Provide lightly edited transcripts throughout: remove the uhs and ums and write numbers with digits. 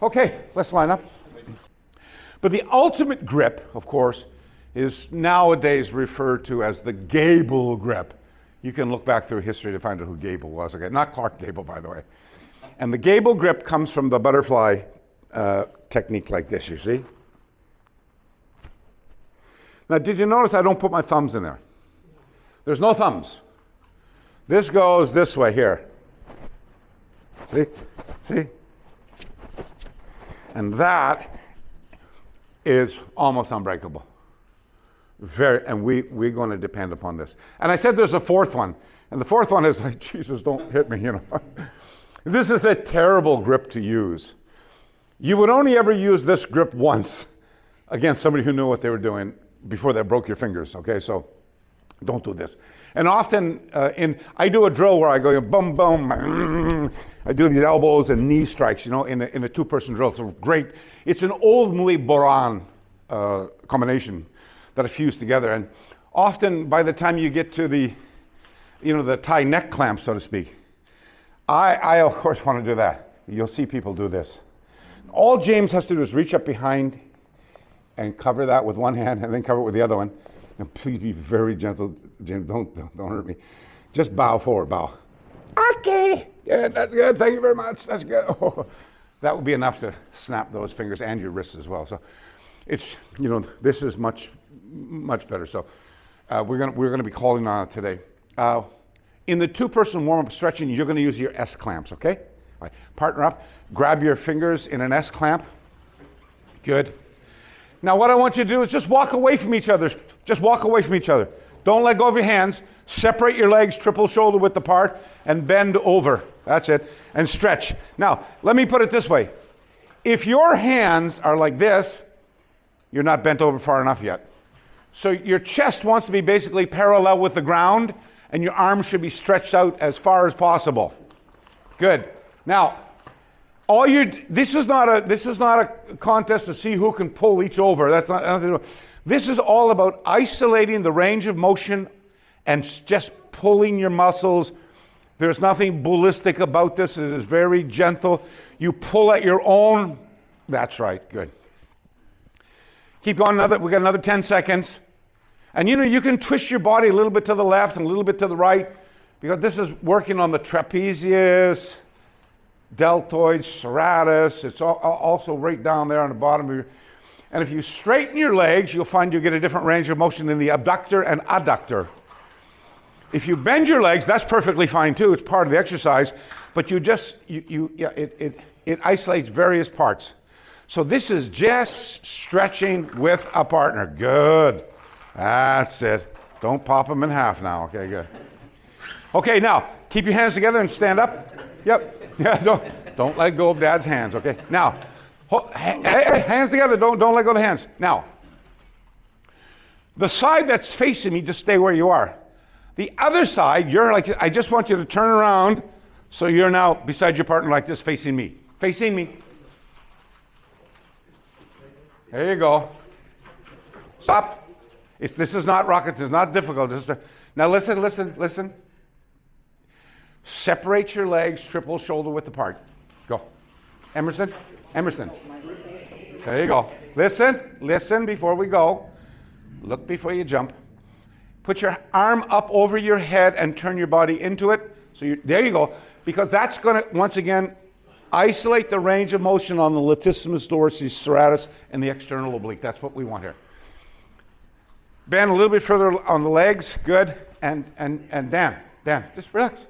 Okay, let's line up. But the ultimate grip, of course, is nowadays referred to as the Gable grip. You can look back through history to find out who Gable was. Okay, not Clark Gable, by the way. And the Gable grip comes from the butterfly technique like this, you see? Now, did you notice I don't put my thumbs in there? There's no thumbs. This goes this way here. See? See? And that is almost unbreakable. And we're going to depend upon this. And I said there's a fourth one. And the fourth one is like, Jesus, don't hit me, you know. This is a terrible grip to use. You would only ever use this grip once against somebody who knew what they were doing before they broke your fingers, okay? So don't do this. And often, I do a drill where I go, boom, boom, I do these elbows and knee strikes, you know, in a two-person drill. It's great. It's an old Louis Boran combination that I fuse together. And often, by the time you get to the, you know, the tie neck clamp, so to speak, I of course want to do that. You'll see people do this. All James has to do is reach up behind and cover that with one hand and then cover it with the other one. And please be very gentle, James, don't hurt me. Just bow forward, bow. Okay, good, that's good, thank you very much, that's good. Oh, that would be enough to snap those fingers and your wrists as well. So it's, you know, this is much better. So we're gonna be calling on it today. In the two-person warm-up stretching, you're gonna use your S clamps, okay? All right, partner up, grab your fingers in an S clamp. Good. Now what I want you to do is just walk away from each other. Just walk away from each other. Don't let go of your hands. Separate your legs, triple shoulder width apart, and bend over. That's it. And stretch. Now, let me put it this way. If your hands are like this, you're not bent over far enough yet. So your chest wants to be basically parallel with the ground, and your arms should be stretched out as far as possible. Good. Now, this is not a contest to see who can pull each over. That's not nothing to do. This is all about isolating the range of motion and just pulling your muscles. There's nothing ballistic about this. It is very gentle. You pull at your own. That's right. Good. Keep going. We got another 10 seconds. And you know, you can twist your body a little bit to the left and a little bit to the right because this is working on the trapezius, deltoid, serratus. It's also right down there on the bottom of your. And if you straighten your legs, you'll find you get a different range of motion in the abductor and adductor. If you bend your legs, that's perfectly fine too. It's part of the exercise, but it isolates various parts. So this is just stretching with a partner. Good. That's it. Don't pop them in half now. Okay, good. Okay, now keep your hands together and stand up. Yep. Yeah. Don't let go of Dad's hands. Okay. Now, hands together. Don't let go of the hands. Now, the side that's facing me, just stay where you are. The other side, you're like, I just want you to turn around so you're now beside your partner like this, facing me. Facing me. There you go. Stop. This is not rocket. It's not difficult. Now listen. Separate your legs, triple shoulder width apart. Go. Emerson. There you go. Listen before we go. Look before you jump. Put your arm up over your head and turn your body into it. So there you go. Because that's going to, once again, isolate the range of motion on the latissimus dorsi, serratus, and the external oblique. That's what we want here. Bend a little bit further on the legs. Good. And Dan, just relax.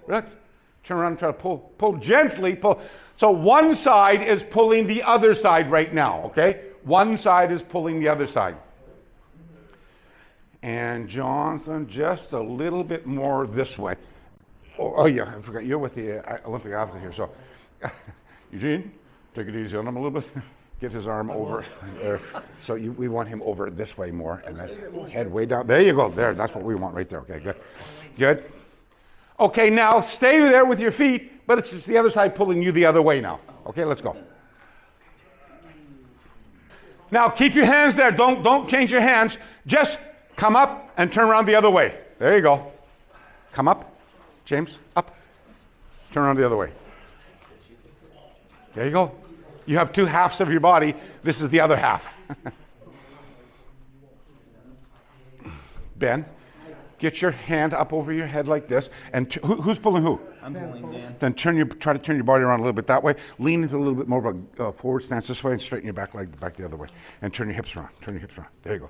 Turn around and try to pull gently. Pull. So one side is pulling the other side right now, okay? One side is pulling the other side. And Jonathan, just a little bit more this way. Oh yeah, I forgot, you're with the Olympic athlete here. So, Eugene, take it easy on him a little bit. Get his arm over there. So we want him over this way more, and that's head way down. There you go, there, that's what we want right there. Okay, good. Okay, now stay there with your feet, but it's just the other side pulling you the other way now. Okay, let's go. Now keep your hands there, don't change your hands. Just come up and turn around the other way. There you go. Come up, James, up. Turn around the other way. There you go. You have two halves of your body. This is the other half. Ben, get your hand up over your head like this. And who's pulling who? I'm pulling Dan. Then try to turn your body around a little bit that way. Lean into a little bit more of a forward stance this way and straighten your back leg back the other way. And turn your hips around. Turn your hips around. There you go.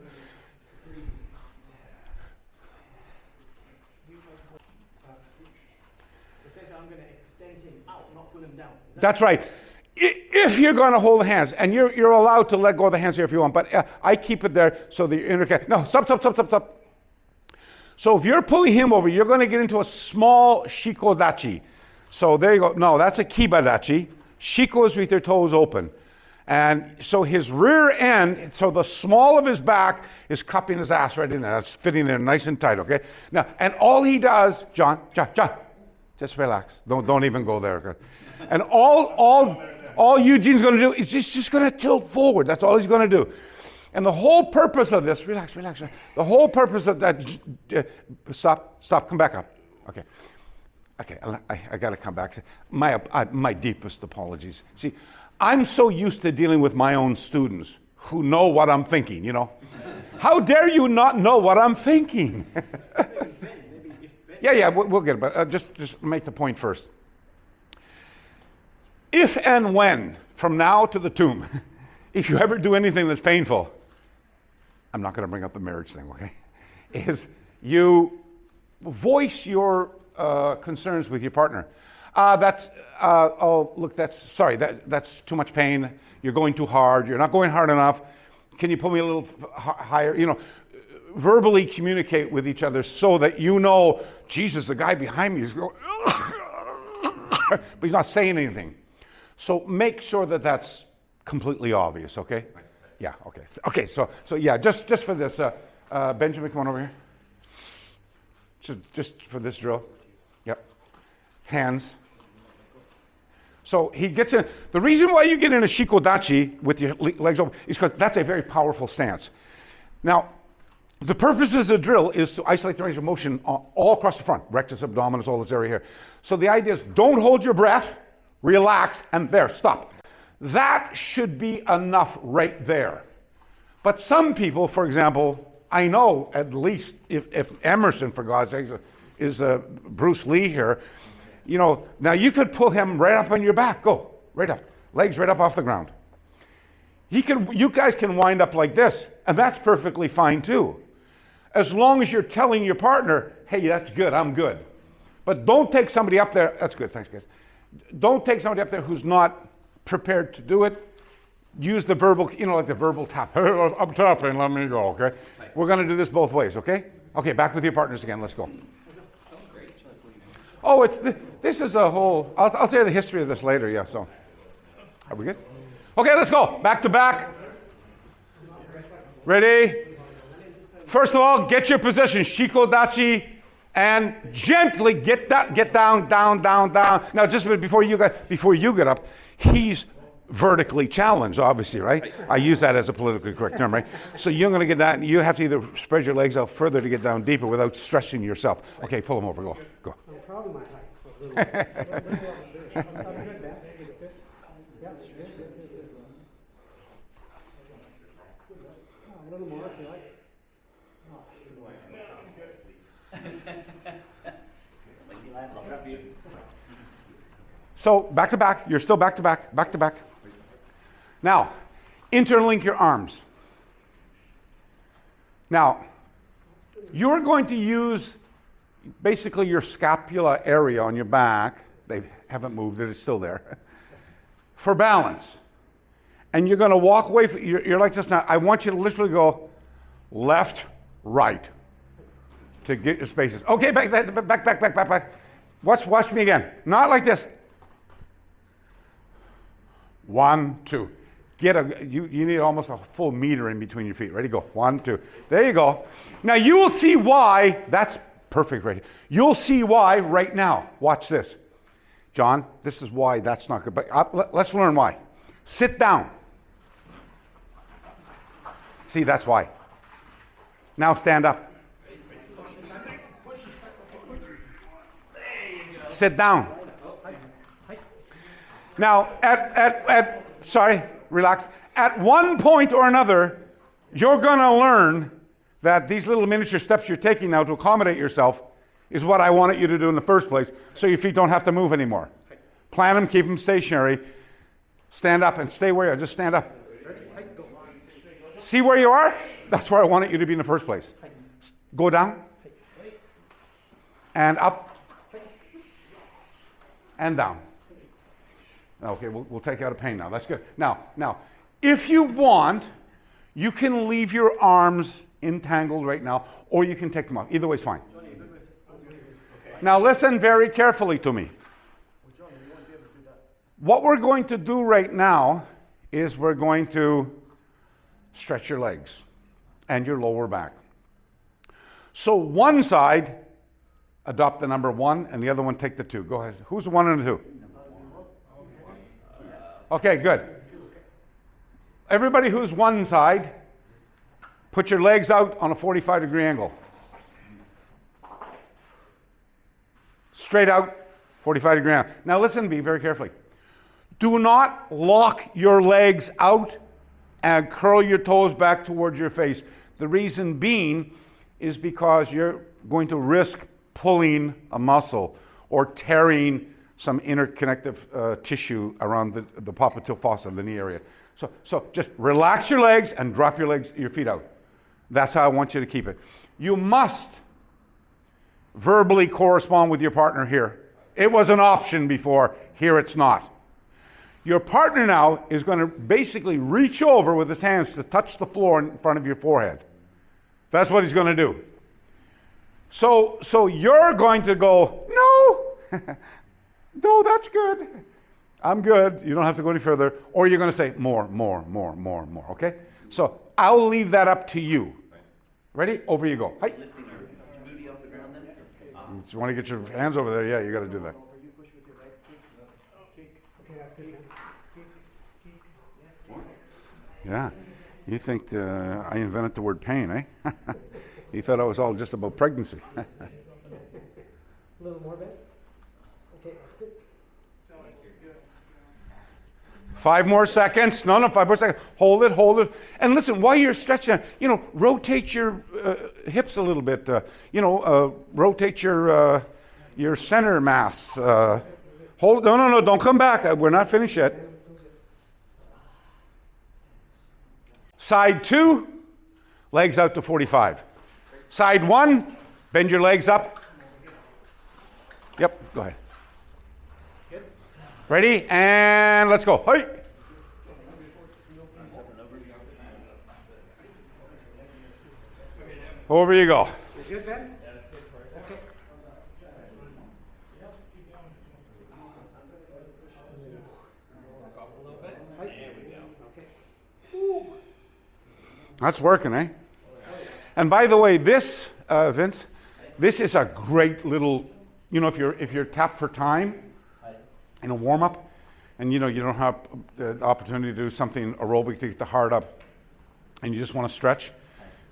I'm going to extend him out, not pull him down. That's right. If you're going to hold the hands, and you're allowed to let go of the hands here if you want, but I keep it there so that you're no, stop. So if you're pulling him over, you're going to get into a small shikodachi. So there you go. No, that's a kibadachi. Shiko is with your toes open. And so his rear end, so the small of his back is cupping his ass right in there. That's fitting there nice and tight, okay? Now, and all he does, John, just relax. Don't even go there. Okay? And all Eugene's going to do is just going to tilt forward. That's all he's going to do. And the whole purpose of this, relax. The whole purpose of that, stop, come back up. Okay, I got to come back. My deepest apologies. See, I'm so used to dealing with my own students who know what I'm thinking, you know. How dare you not know what I'm thinking? Yeah, we'll get it, but just make the point first. If and when, from now to the tomb, if you ever do anything that's painful, I'm not going to bring up the marriage thing, okay? Is you voice your concerns with your partner. That's too much pain. You're going too hard. You're not going hard enough. Can you pull me a little higher? You know, verbally communicate with each other so that you know, Jesus, the guy behind me is going, but he's not saying anything. So make sure that that's completely obvious, okay? Yeah, okay. Okay, so yeah, just for this, Benjamin, come on over here. So just for this drill. Yep. Hands. So he gets in. The reason why you get in a shikodachi with your legs open is because that's a very powerful stance. Now, the purpose of the drill is to isolate the range of motion all across the front, rectus abdominis, all this area here. So the idea is don't hold your breath, relax, and there, stop. That should be enough right there. But some people, for example, I know at least if Emerson, for God's sake, is Bruce Lee here, you know, now you could pull him right up on your back. Go, right up. Legs right up off the ground. You guys can wind up like this, and that's perfectly fine too. As long as you're telling your partner, hey, that's good, I'm good. But don't take somebody up there, that's good, thanks guys. Don't take somebody up there who's not prepared to do it. Use the verbal, you know, like the verbal tap. Hey, I'm tapping, let me go, okay? We're gonna do this both ways, okay? Okay, back with your partners again, let's go. Oh, this is a whole, I'll tell you the history of this later, yeah, so. Are we good? Okay, let's go, back to back. Ready? First of all, get your position, shikodachi, and gently get down. Now, just a minute before you get up, he's vertically challenged, obviously, right? I use that as a politically correct term, right? So you're going to get down. You have to either spread your legs out further to get down deeper without stressing yourself. Okay, pull him over. Go. I'm proud of my height. A little more if you like. So back to back. You're still back to back. Now, interlink your arms. Now, you're going to use basically your scapula area on your back. They haven't moved it, it's still there. For balance. And you're going to walk away, you're like this now. I want you to literally go left, right to get your spaces. Okay, back. Watch me again. Not like this. 1, 2. You need almost a full meter in between your feet. Ready? Go. 1, 2. There you go. Now you will see why that's perfect right here. You'll see why right now. Watch this. John, this is why that's not good. But let's learn why. Sit down. See, that's why. Now stand up. Sit down. Now, at Sorry, relax. At one point or another, you're going to learn that these little miniature steps you're taking now to accommodate yourself is what I wanted you to do in the first place, so your feet don't have to move anymore. Plant them, keep them stationary. Stand up and stay where you are. Just stand up. See where you are? That's where I wanted you to be in the first place. Go down. And up. And down. Okay, we'll take out a pain now. That's good. Now, if you want, you can leave your arms entangled right now, or you can take them off. Either way is fine. Now listen very carefully to me. What we're going to do right now is we're going to stretch your legs and your lower back. So one side, adopt the number 1, and the other one take the 2. Go ahead. Who's the 1 and the 2? Okay, good. Everybody who's one side, put your legs out on a 45-degree angle. Straight out, 45-degree angle. Now listen to me very carefully. Do not lock your legs out and curl your toes back towards your face. The reason being is because you're going to risk pulling a muscle or tearing some interconnective tissue around the popliteal fossa, the knee area. So just relax your legs and drop your feet out. That's how I want you to keep it. You must verbally correspond with your partner here. It was an option before, here it's not. Your partner now is going to basically reach over with his hands to touch the floor in front of your forehead. That's what he's going to do. So you're going to go, no, no, that's good. I'm good. You don't have to go any further. Or you're going to say, more, okay? So I'll leave that up to you. Ready? Over you go. Hi. Lifting our booty off the ground then? You want to get your hands over there? Yeah, you got to do that. You push with your legs, kick. Okay, that's good. Yeah. You think I invented the word pain, eh? You thought I was all just about pregnancy. A little more, Ben. Okay, that's good. 5 more seconds. No, 5 more seconds. Hold it. And listen, while you're stretching, rotate your hips a little bit. Rotate your center mass. Hold. No, don't come back. We're not finished yet. Side 2, legs out to 45. Side 1, bend your legs up. Yep, go ahead. Ready? And let's go. Hey! Over you go. You good, Ben? Okay. That's working, eh? And by the way, this, Vince, this is a great little, if you're tapped for time in a warm-up, and you don't have the opportunity to do something aerobic to get the heart up, and you just want to stretch,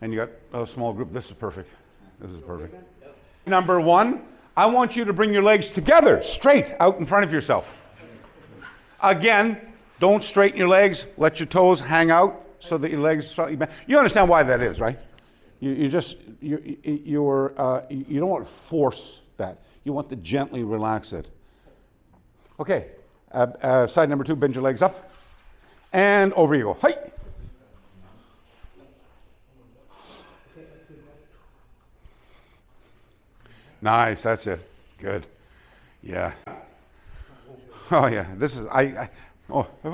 and you got a small group, this is perfect. This is perfect. Number 1, I want you to bring your legs together, straight out in front of yourself. Again, don't straighten your legs, let your toes hang out so that your legs slightly bend. You understand why that is, right? You don't want to force that. You want to gently relax it. Okay, side number 2, bend your legs up. And over you go. Hey! Nice, that's it. Good. Yeah. Oh yeah, this is, have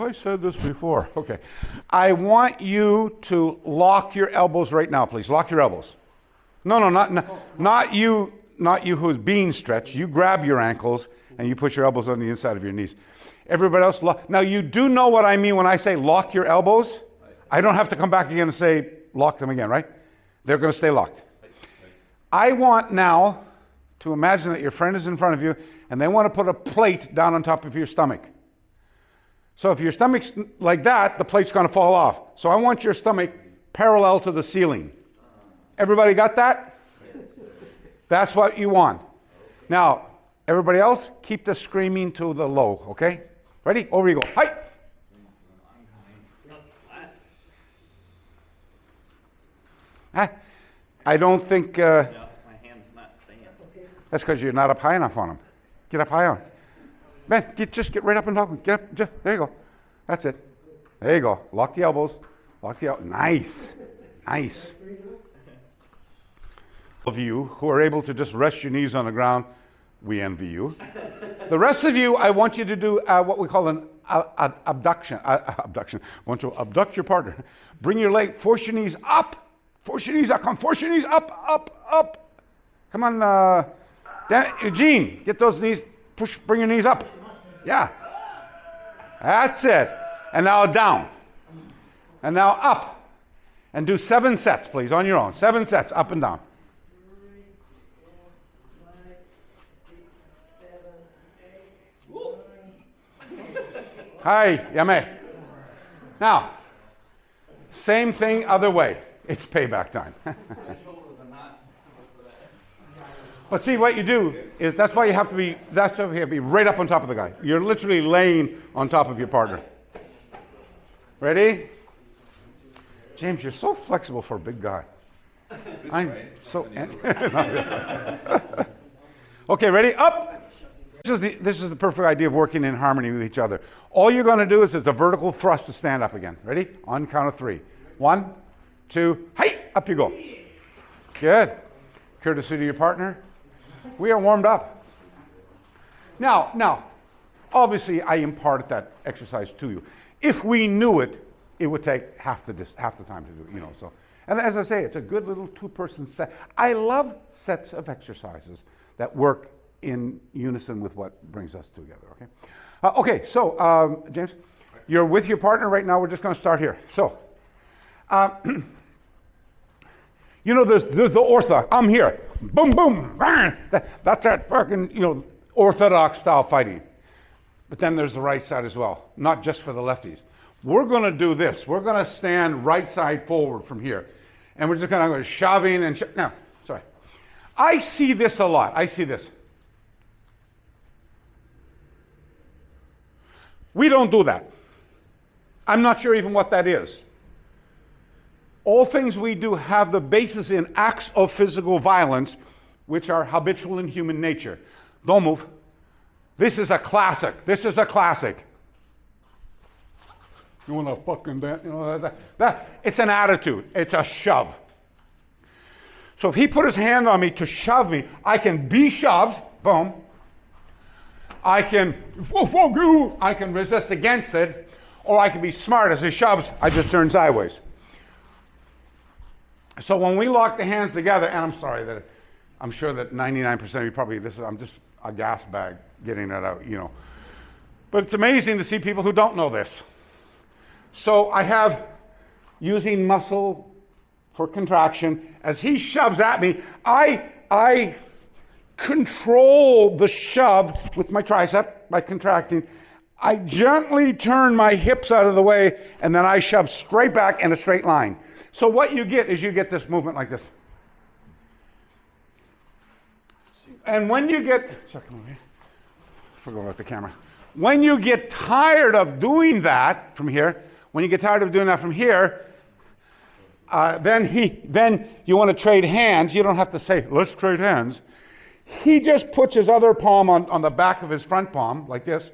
I said this before? Okay. I want you to lock your elbows right now, please. Lock your elbows. No, not you who's being stretched. You grab your ankles and you push your elbows on the inside of your knees. Everybody else, lock. Now you do know what I mean when I say lock your elbows. I don't have to come back again and say lock them again, right? They're going to stay locked. I want now to imagine that your friend is in front of you and they want to put a plate down on top of your stomach. So if your stomach's like that, the plate's going to fall off. So I want your stomach parallel to the ceiling. Everybody got that? That's what you want. Now, everybody else, keep the screaming to the low, okay? Ready? Over you go. Hi. I don't think No, my hand's not staying. that's because you're not up high enough on him. Get up high on. Ben, just get right up on top of him. Get up. There you go. That's it. There you go. Lock the elbows. Lock the elbows. Nice. Nice. Of you who are able to just rest your knees on the ground, we envy you. The rest of you, I want you to do what we call an abduction. Abduction. I want you to abduct your partner. Bring your leg, force your knees up. Force your knees up. Come, force your knees up, up, up. Come on, Eugene, get those knees. Push, bring your knees up. Yeah. That's it. And now down. And now up. And do 7 sets, please, on your own. 7 sets, up and down. 3, 4, 5, 6, 7, 8, 9. Hi, Yame. Now, same thing, other way. It's payback time. But see, what you do is that's why you have to be right up on top of the guy. You're literally laying on top of your partner. Ready? James, you're so flexible for a big guy. I'm so. Okay, ready? Up. This is the perfect idea of working in harmony with each other. All you're going to do is it's a vertical thrust to stand up again. Ready? On count of 3. 1, 2, hey, up you go. Good. Courtesy to your partner. We are warmed up. Now, obviously, I imparted that exercise to you. If we knew it, it would take half the time to do it, So, and as I say, it's a good little 2-person set. I love sets of exercises that work in unison with what brings us together. Okay. So James, you're with your partner right now. We're just going to start here. So, there's the orthodox. I'm here. Boom, boom. That's that fucking, orthodox style fighting. But then there's the right side as well, not just for the lefties. We're going to do this. We're going to stand right side forward from here. And we're just going to go shoving and now, sorry. I see this a lot. I see this. We don't do that. I'm not sure even what that is. All things we do have the basis in acts of physical violence, which are habitual in human nature. Don't move. This is a classic. You want to fucking that? It's an attitude. It's a shove. So if he put his hand on me to shove me, I can be shoved. Boom. I can resist against it, or I can be smart. As he shoves, I just turn sideways. So when we lock the hands together, and I'm sure that 99% of you probably I'm just a gas bag getting that out, But it's amazing to see people who don't know this. So I have using muscle for contraction. As he shoves at me, I control the shove with my tricep by contracting. I gently turn my hips out of the way, and then I shove straight back in a straight line. So what you get is this movement like this. And when you get, sorry, come over here. I forgot about the camera. When you get tired of doing that from here, then you want to trade hands. You don't have to say, let's trade hands. He just puts his other palm on the back of his front palm, like this.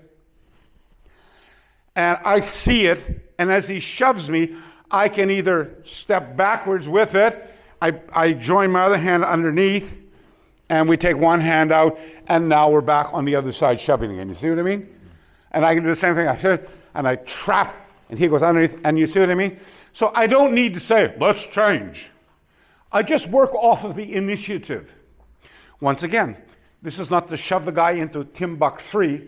And I see it, and as he shoves me, I can either step backwards with it, I join my other hand underneath, and we take one hand out, and now we're back on the other side shoving again. You see what I mean? And I can do the same thing. I should, and I trap, and he goes underneath, and you see what I mean? So I don't need to say, let's change. I just work off of the initiative. Once again, this is not to shove the guy into Timbuktu.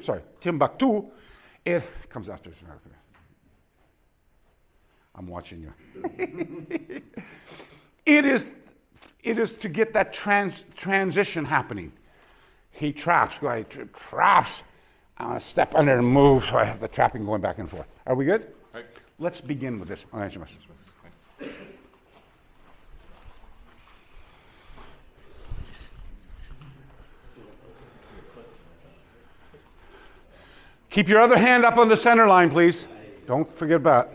It comes after. I'm watching you. It is to get that transition happening. He traps. I'm going to step under and move, so I have the trapping going back and forth. Are we good? Right. Let's begin with this. Keep your other hand up on the center line, please. Don't forget about it.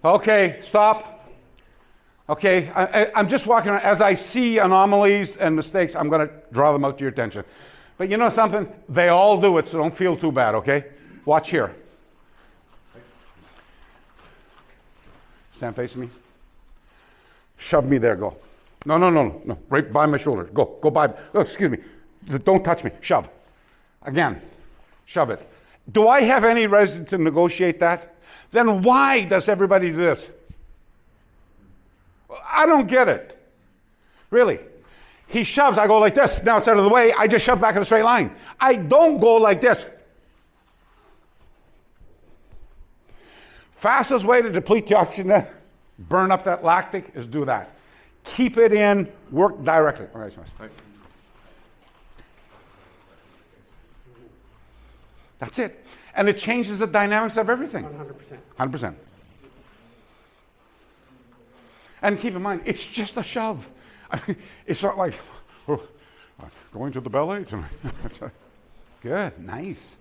Okay, stop. Okay, I'm just walking around. As I see anomalies and mistakes, I'm going to draw them out to your attention. But you know something? They all do it, so don't feel too bad, okay? Watch here. Stand facing me. Shove me there, go. No. Right by my shoulder. Go by. Oh, excuse me. Don't touch me. Shove. Again. Shove it. Do I have any reason to negotiate that? Then why does everybody do this? I don't get it. Really. He shoves, I go like this. Now it's out of the way. I just shove back in a straight line. I don't go like this. Fastest way to deplete the oxygen, burn up that lactic, is do that. Keep it in, work directly. All right, that's it. And it changes the dynamics of everything. 100%. 100%. And keep in mind, it's just a shove. It's not like, oh, going to the ballet tonight. Good, nice.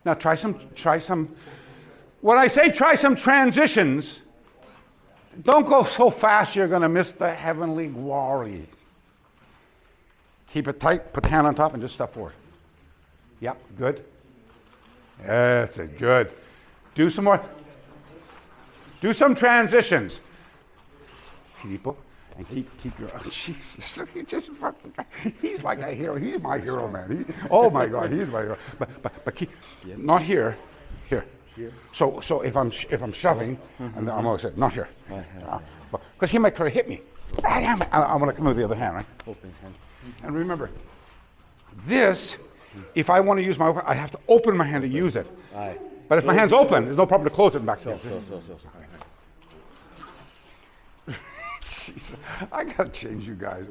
Now try some, when I say try some transitions, don't go so fast you're going to miss the heavenly glory. Keep it tight, put the hand on top and just step forward. Yep, good. That's it, good. Do some more. Do some transitions. People, and keep your, oh, Jesus, just fucking, he's like a hero. He's my hero, man. Oh my God, he's my hero. But keep, not here. So if I'm shoving, and I'm always saying, not here. Because he might try to hit me. I want to come with the other hand, right? Open hand. And remember, this, if I want to use my open, I have to open my hand to use it. Aye. But if my hand's open, there's no problem to close it back. Jeez, I gotta change you guys.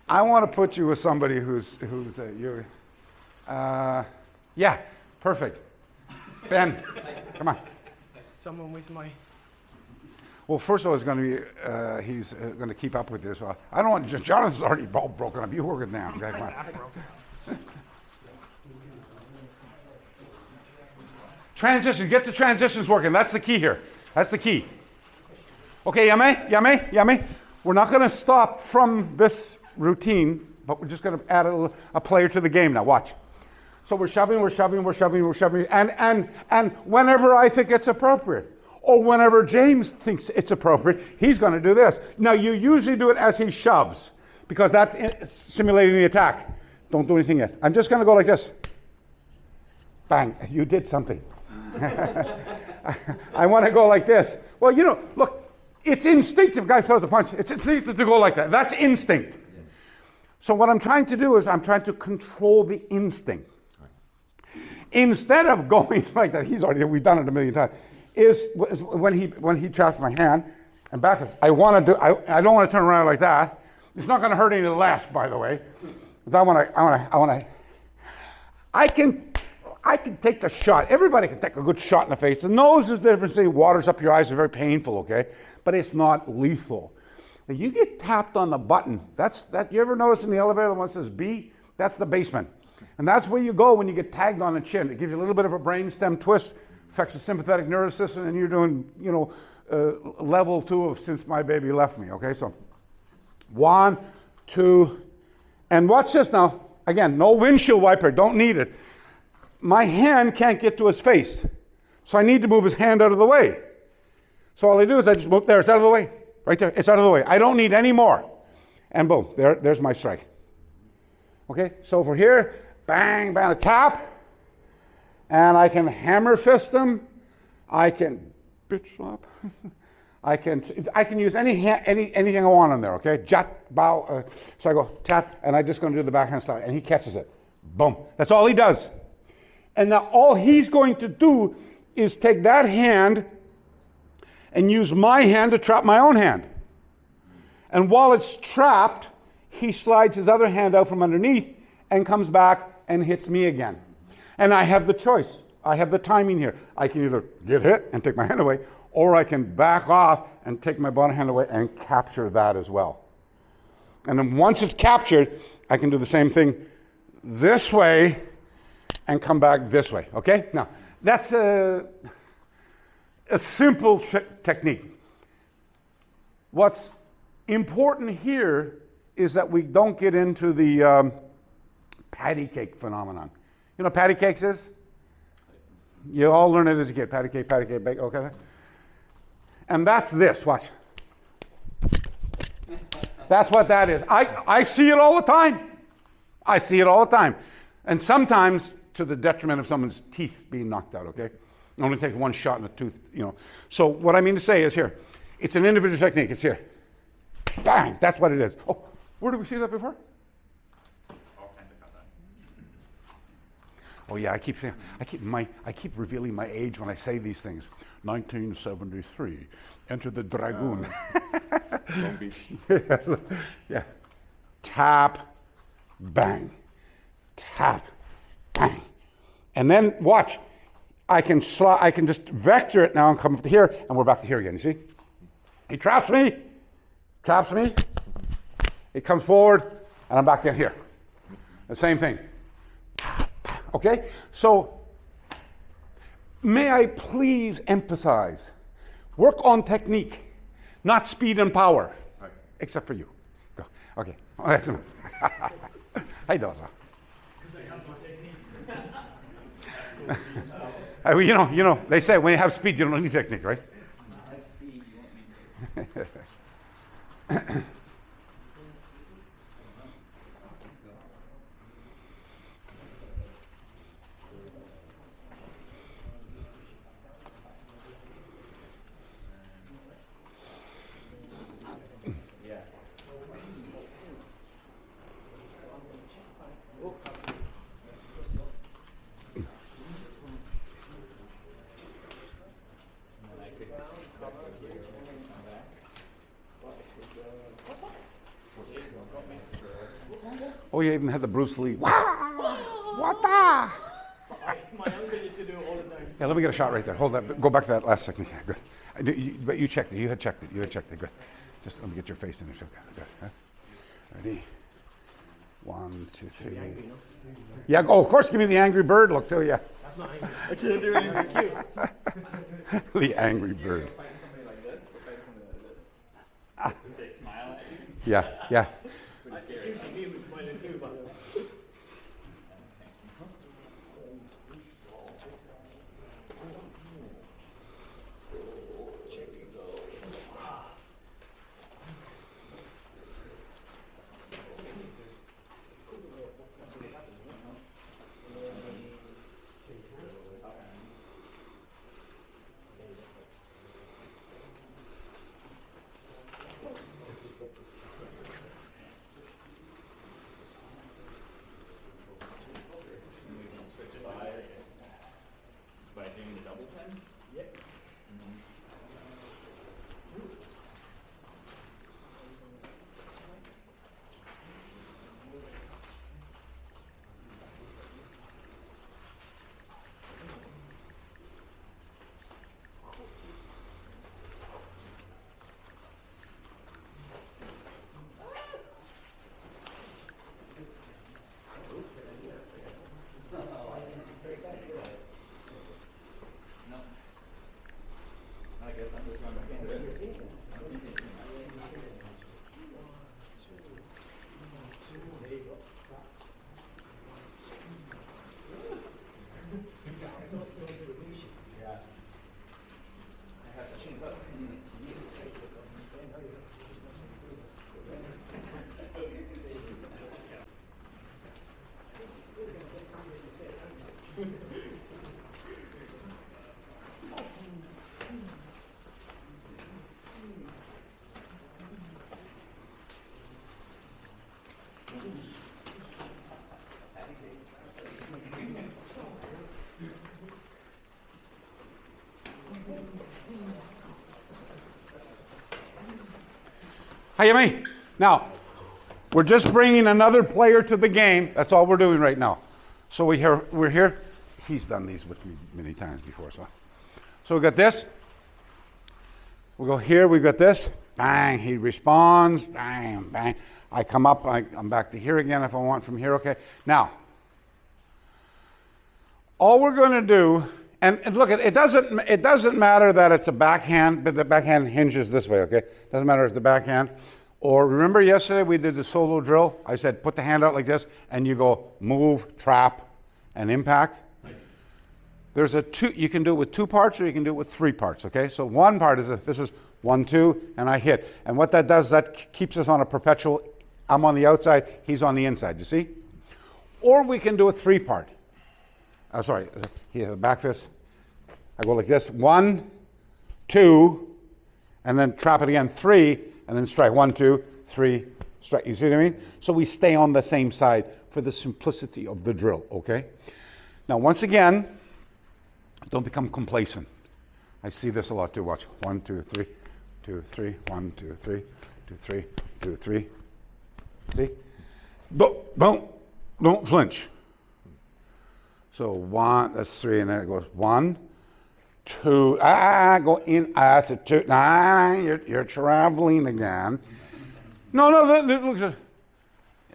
I want to put you with somebody who's you're. Yeah, perfect. Ben, come on. Someone with my... Well, first of all, he's going to keep up with this. I don't want, Jonathan's already all broken up. You work it down. Okay, come on. Transitions, get the transitions working. That's the key here. That's the key. Okay, yummy. We're not going to stop from this routine, but we're just going to add a player to the game now. Watch. So we're shoving, and whenever I think it's appropriate, or whenever James thinks it's appropriate, he's going to do this. Now, you usually do it as he shoves, because that's simulating the attack. Don't do anything yet. I'm just going to go like this. Bang, you did something. I want to go like this. Well, look, it's instinctive. Guy throws the punch. It's instinctive to go like that. That's instinct. So what I'm trying to do is I'm trying to control the instinct. Instead of going like that, we've done it a million times, is when he traps my hand and back. I don't want to turn around like that. It's not going to hurt any less, by the way. I can take the shot. Everybody can take a good shot in the face. The nose is different. Say waters up your eyes are very painful, okay? But it's not lethal. When you get tapped on the button, you ever notice in the elevator the one that says B? That's the basement. And that's where you go when you get tagged on the chin. It gives you a little bit of a brainstem twist, affects the sympathetic nervous system, and you're doing, level 2 of since my baby left me, okay? So 1, 2, and watch this now. Again, no windshield wiper, don't need it. My hand can't get to his face, so I need to move his hand out of the way. So all I do is I just move there, it's out of the way. Right there, it's out of the way. I don't need any more. And boom, there's my strike. Okay, so over here, bang, a tap, and I can hammer fist them. I can bitch slap. I can use anything I want on there. Okay, jet, bow. So I go tap, and I'm just going to do the backhand slap, and he catches it. Boom. That's all he does. And now all he's going to do is take that hand and use my hand to trap my own hand. And while it's trapped, he slides his other hand out from underneath and comes back and hits me again. And I have the choice. I have the timing here. I can either get hit and take my hand away, or I can back off and take my bottom hand away and capture that as well. And then once it's captured, I can do the same thing this way and come back this way, okay? Now, that's a simple technique. What's important here is that we don't get into the patty cake phenomenon. You know what patty cakes is? You all learn it as a kid. Patty cake, bake, okay? And that's this, watch. That's what that is. I see it all the time. I see it all the time. And sometimes to the detriment of someone's teeth being knocked out, okay? It only takes one shot in a tooth, you know. So what I mean to say is here, it's an individual technique, it's here. Bang, that's what it is. Oh, where did we see that before? Oh yeah, I keep saying, I keep revealing my age when I say these things. 1973, Enter the Dragoon. Long Beach. Yeah. Tap, bang, tap, bang. And then watch, I can just vector it now and come up to here, and we're back to here again, you see? He traps me, it comes forward, and I'm back down here. The same thing. Okay? So, may I please emphasize, work on technique, not speed and power. Right. Except for you. Go. Okay. Oh, that's enough. Hey, Dosa. You know, they say when you have speed, you don't need technique, right? I have speed, you want me to? Oh, you even had the Bruce Lee. What the? My uncle used to do it all the time. Yeah, let me get a shot right there. Hold that. Go back to that last second. Yeah, good. But you checked it. You had checked it. Good. Just let me get your face in there. Good. Huh? Ready? 1, 2, 3. Yeah. Oh, of course. Give me the Angry Bird look too. Yeah. That's not angry. I can't do anything cute. The Angry Bird. Fighting somebody like this, or fighting somebody like this. They smile at you. Yeah. Pretty scary. He was smiling too, by the way. By doing the double pin? Yep. No. I guess I'm just going back into it. There you go. Yeah. I have to change up. Hi, Yemi. Now, we're just bringing another player to the game. That's all we're doing right now. So we're here. He's done these with me many times before. So we got this. We go here. We got this. Bang. He responds. Bang, bang. I come up. I'm back to here again if I want from here. Okay. Now, all we're going to do And look, it doesn't matter that it's a backhand, but the backhand hinges this way, okay? Doesn't matter if it's the backhand. Or remember yesterday we did the solo drill? I said put the hand out like this, and you go move, trap, and impact. There's you can do it with 2 parts or you can do it with 3 parts, okay? So one part is this is 1, 2, and I hit. And what that does, that keeps us on a perpetual, I'm on the outside, he's on the inside, you see? Or we can do a 3-part. Sorry, here, the back fist. I go like this, 1, 2, and then trap it again, 3, and then strike, 1, 2, 3, strike. You see what I mean? So we stay on the same side for the simplicity of the drill, okay? Now, once again, don't become complacent. I see this a lot too. Watch. 1, 2, 3, 2, 3, 1, 2, 3, 2, 3, 2, 3. See? Don't flinch. So 1, that's 3, and then it goes 1, 2. Go in. That's a 2. You're traveling again. No.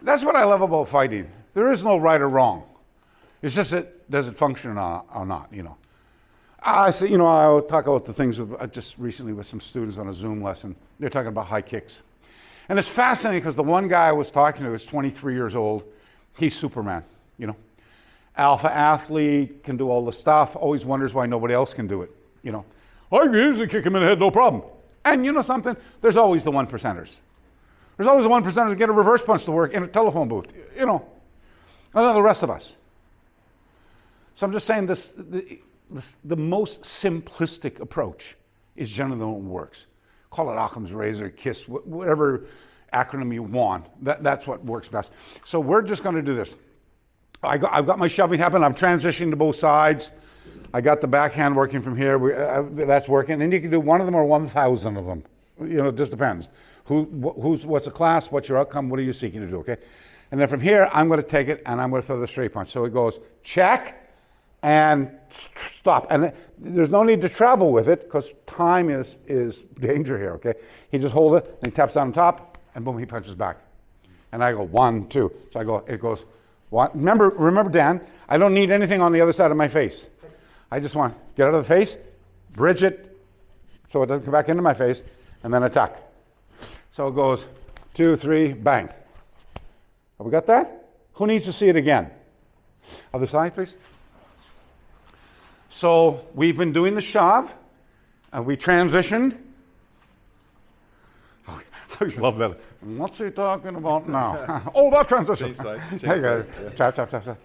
That's what I love about fighting. There is no right or wrong. It's just that does it function or not, you know. I say, you know, I'll talk about the things just recently with some students on a Zoom lesson. They're talking about high kicks. And it's fascinating because the one guy I was talking to is 23 years old. He's Superman, you know. Alpha athlete, can do all the stuff, always wonders why nobody else can do it, you know. I can easily kick him in the head, no problem. And you know something? There's always the 1%ers. There's always the 1%ers that get a reverse punch to work in a telephone booth, you know. I know the rest of us. So I'm just saying the most simplistic approach is generally the one that works. Call it Occam's razor, KISS, whatever acronym you want. That's what works best. So we're just going to do this. I've got my shoving happening. I'm transitioning to both sides. I got the backhand working from here. That's working. And you can do one of them or 1,000 of them. You know, it just depends. What's the class? What's your outcome? What are you seeking to do? Okay. And then from here, I'm going to take it and I'm going to throw the straight punch. So it goes check and stop. And there's no need to travel with it because time is danger here. Okay. He just holds it and he taps on top and boom, he punches back. And I go 1, 2. So I go. It goes. What? Remember, Dan, I don't need anything on the other side of my face. I just want to get out of the face, bridge it, so it doesn't come back into my face, and then attack. So it goes 2, 3, bang. Have we got that? Who needs to see it again? Other side, please. So we've been doing the shove, and we transitioned. I love that. What's he talking about now? Oh, that transition. Change side, change Hey guys, side, yeah. tap.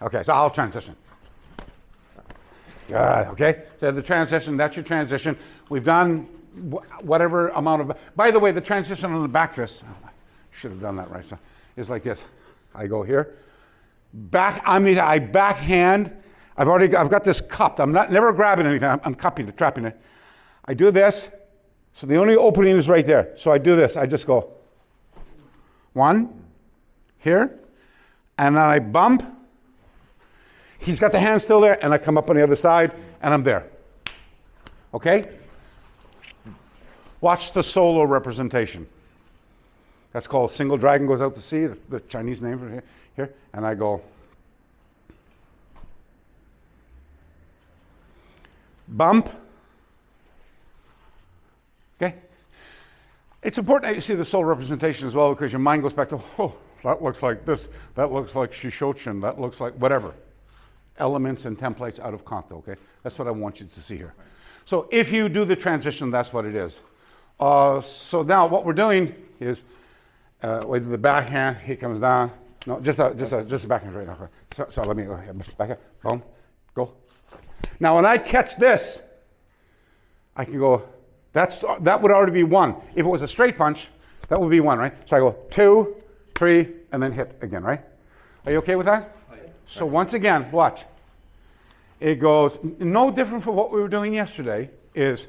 Okay, so I'll transition. Good, okay. So the transition, that's your transition. We've done whatever amount of, by the way, the transition on the back fist, should have done that right, so, is like this. I go here, I backhand, I've got this cupped. I'm never grabbing anything, I'm cupping it, trapping it. I do this. So the only opening is right there. So I do this. I just go 1 here, and then I bump. He's got the hand still there, and I come up on the other side, and I'm there. Okay? Watch the solo representation. That's called single dragon goes out to sea, the Chinese name for here. And I go bump. Okay? It's important that you see the soul representation as well because your mind goes back to, oh, that looks like this, that looks like Shishochen, that looks like whatever. Elements and templates out of Kanto, okay? That's what I want you to see here. So if you do the transition, that's what it is. So now what we're doing is, we do the backhand, he comes down. No, just a backhand right now. So let me go ahead, backhand, boom, go. Now when I catch this, I can go, that would already be 1. If it was a straight punch, that would be 1, right? So I go 2, 3, and then hit again, right? Are you okay with that? So once again, watch. It goes no different from what we were doing yesterday, is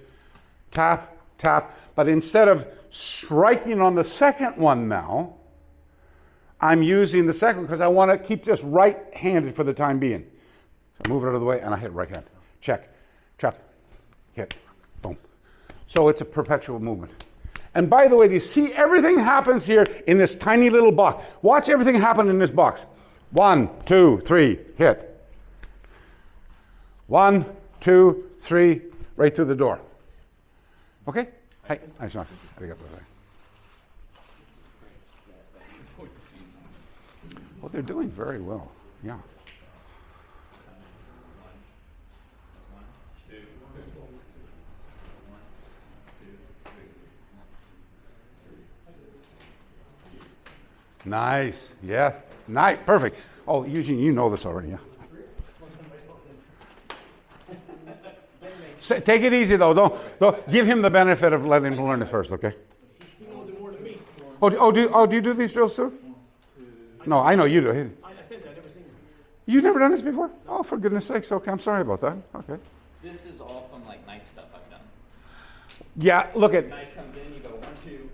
tap, tap, but instead of striking on the second one now, I'm using the second because I want to keep this right-handed for the time being. So I move it out of the way and I hit right hand. Check, trap, hit, boom. So it's a perpetual movement. And by the way, do you see everything happens here in this tiny little box? Watch everything happen in this box. 1, 2, 3, hit. 1, 2, 3, right through the door. Okay? Hey, nice enough. Well, they're doing very well. Yeah. Nice. Yeah. Nice. Perfect. Oh, Eugene, you know this already, yeah? Take it easy, though. Don't give him the benefit of letting him learn it first, okay? He knows it more than me. Do you do these drills too? No, I know you do. I said that, I've never seen it. You've never done this before? Oh, for goodness sakes. Okay, I'm sorry about that. Okay. This is all from like knife stuff I've done. Yeah, look at, Knife comes in, you go 1, 2,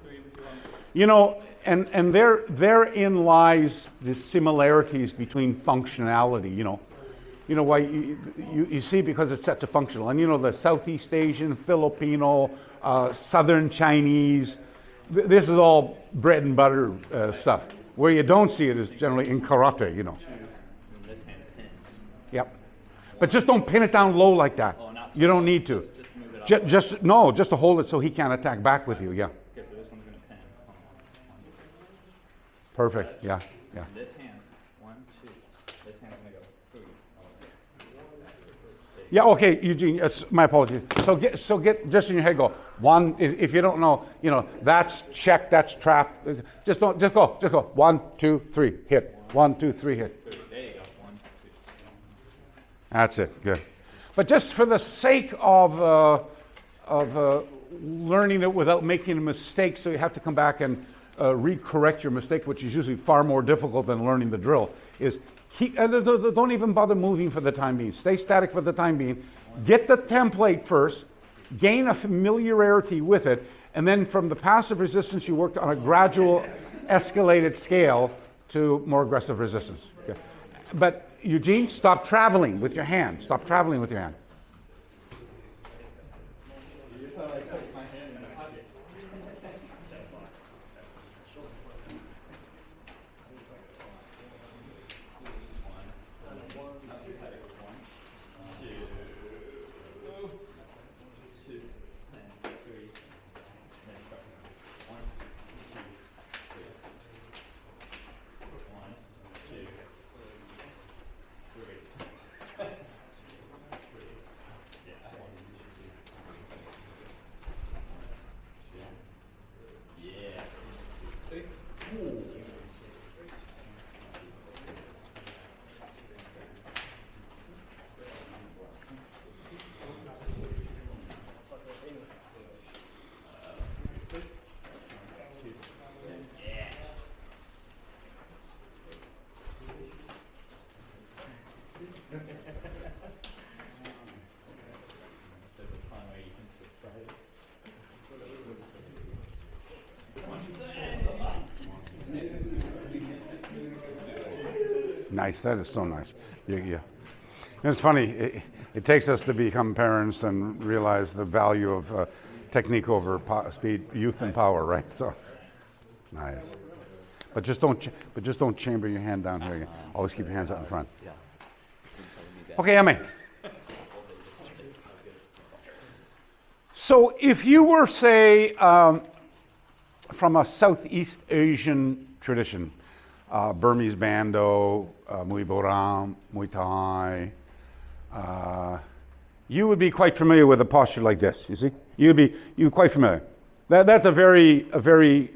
3, 1. you know, and therein lies the similarities between functionality, you know. You know why you see, because it's set to functional. And you know, the Southeast Asian, Filipino, Southern Chinese, this is all bread and butter stuff. Where you don't see it is generally in karate, you know. And this hand pins. Yep. But just don't pin it down low like that. Oh, not You don't need to. Just move it up. Just to hold it so he can't attack back with you, yeah. Okay, so this one's going to pin. Perfect, yeah, yeah. And this hand, 1, 2. This hand's going to go 3. Yeah, okay, Eugene, my apologies. So get just in your head, go, 1, if you don't know, you know, that's check, that's trap. Just go. 1, 2, 3, hit. 1, 2, 3, hit. There you go. 1, 2. That's it, good. But just for the sake of learning it without making a mistake, so you have to come back and recorrect your mistake, which is usually far more difficult than learning the drill, is don't even bother moving for the time being. Stay static for the time being. Get the template first, gain a familiarity with it, and then from the passive resistance, you work on a gradual, escalated scale to more aggressive resistance. Okay. But Eugene, stop traveling with your hand. Stop traveling with your hand. You thought I put my hand in a pocket. Nice, that is so nice. Yeah. It's funny, it takes us to become parents and realize the value of technique over speed, youth and power, right? So, nice. But just don't chamber your hand down here again. Always keep your hands up in front. Okay, Emma. So if you were, say, from a Southeast Asian tradition, Burmese Bando, Muay Boram, Muay Thai, you would be quite familiar with a posture like this, you see? You'd quite familiar. That's a very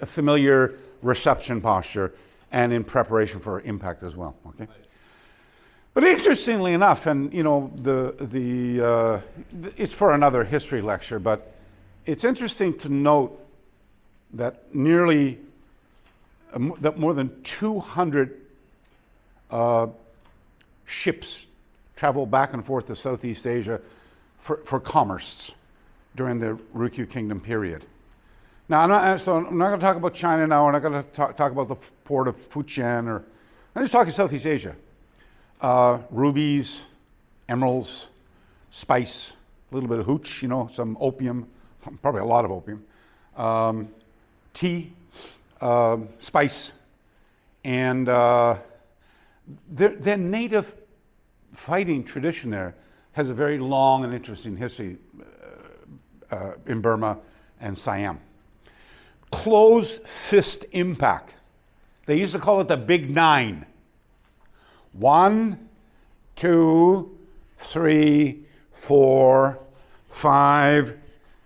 familiar reception posture and in preparation for impact as well, okay? But interestingly enough, and you know, it's for another history lecture, but it's interesting to note that more than 200 ships travel back and forth to Southeast Asia for commerce during the Ryukyu Kingdom period. Now, I'm not going to talk about China now. I'm not going to talk about the port of Fujian. I'm just talking Southeast Asia. Rubies, emeralds, spice, a little bit of hooch, you know, some opium, probably a lot of opium, tea, spice, and they're native fighting tradition there has a very long and interesting history in Burma and Siam. Closed fist impact. They used to call it the Big Nine. 1, 2, 3, 4, 5,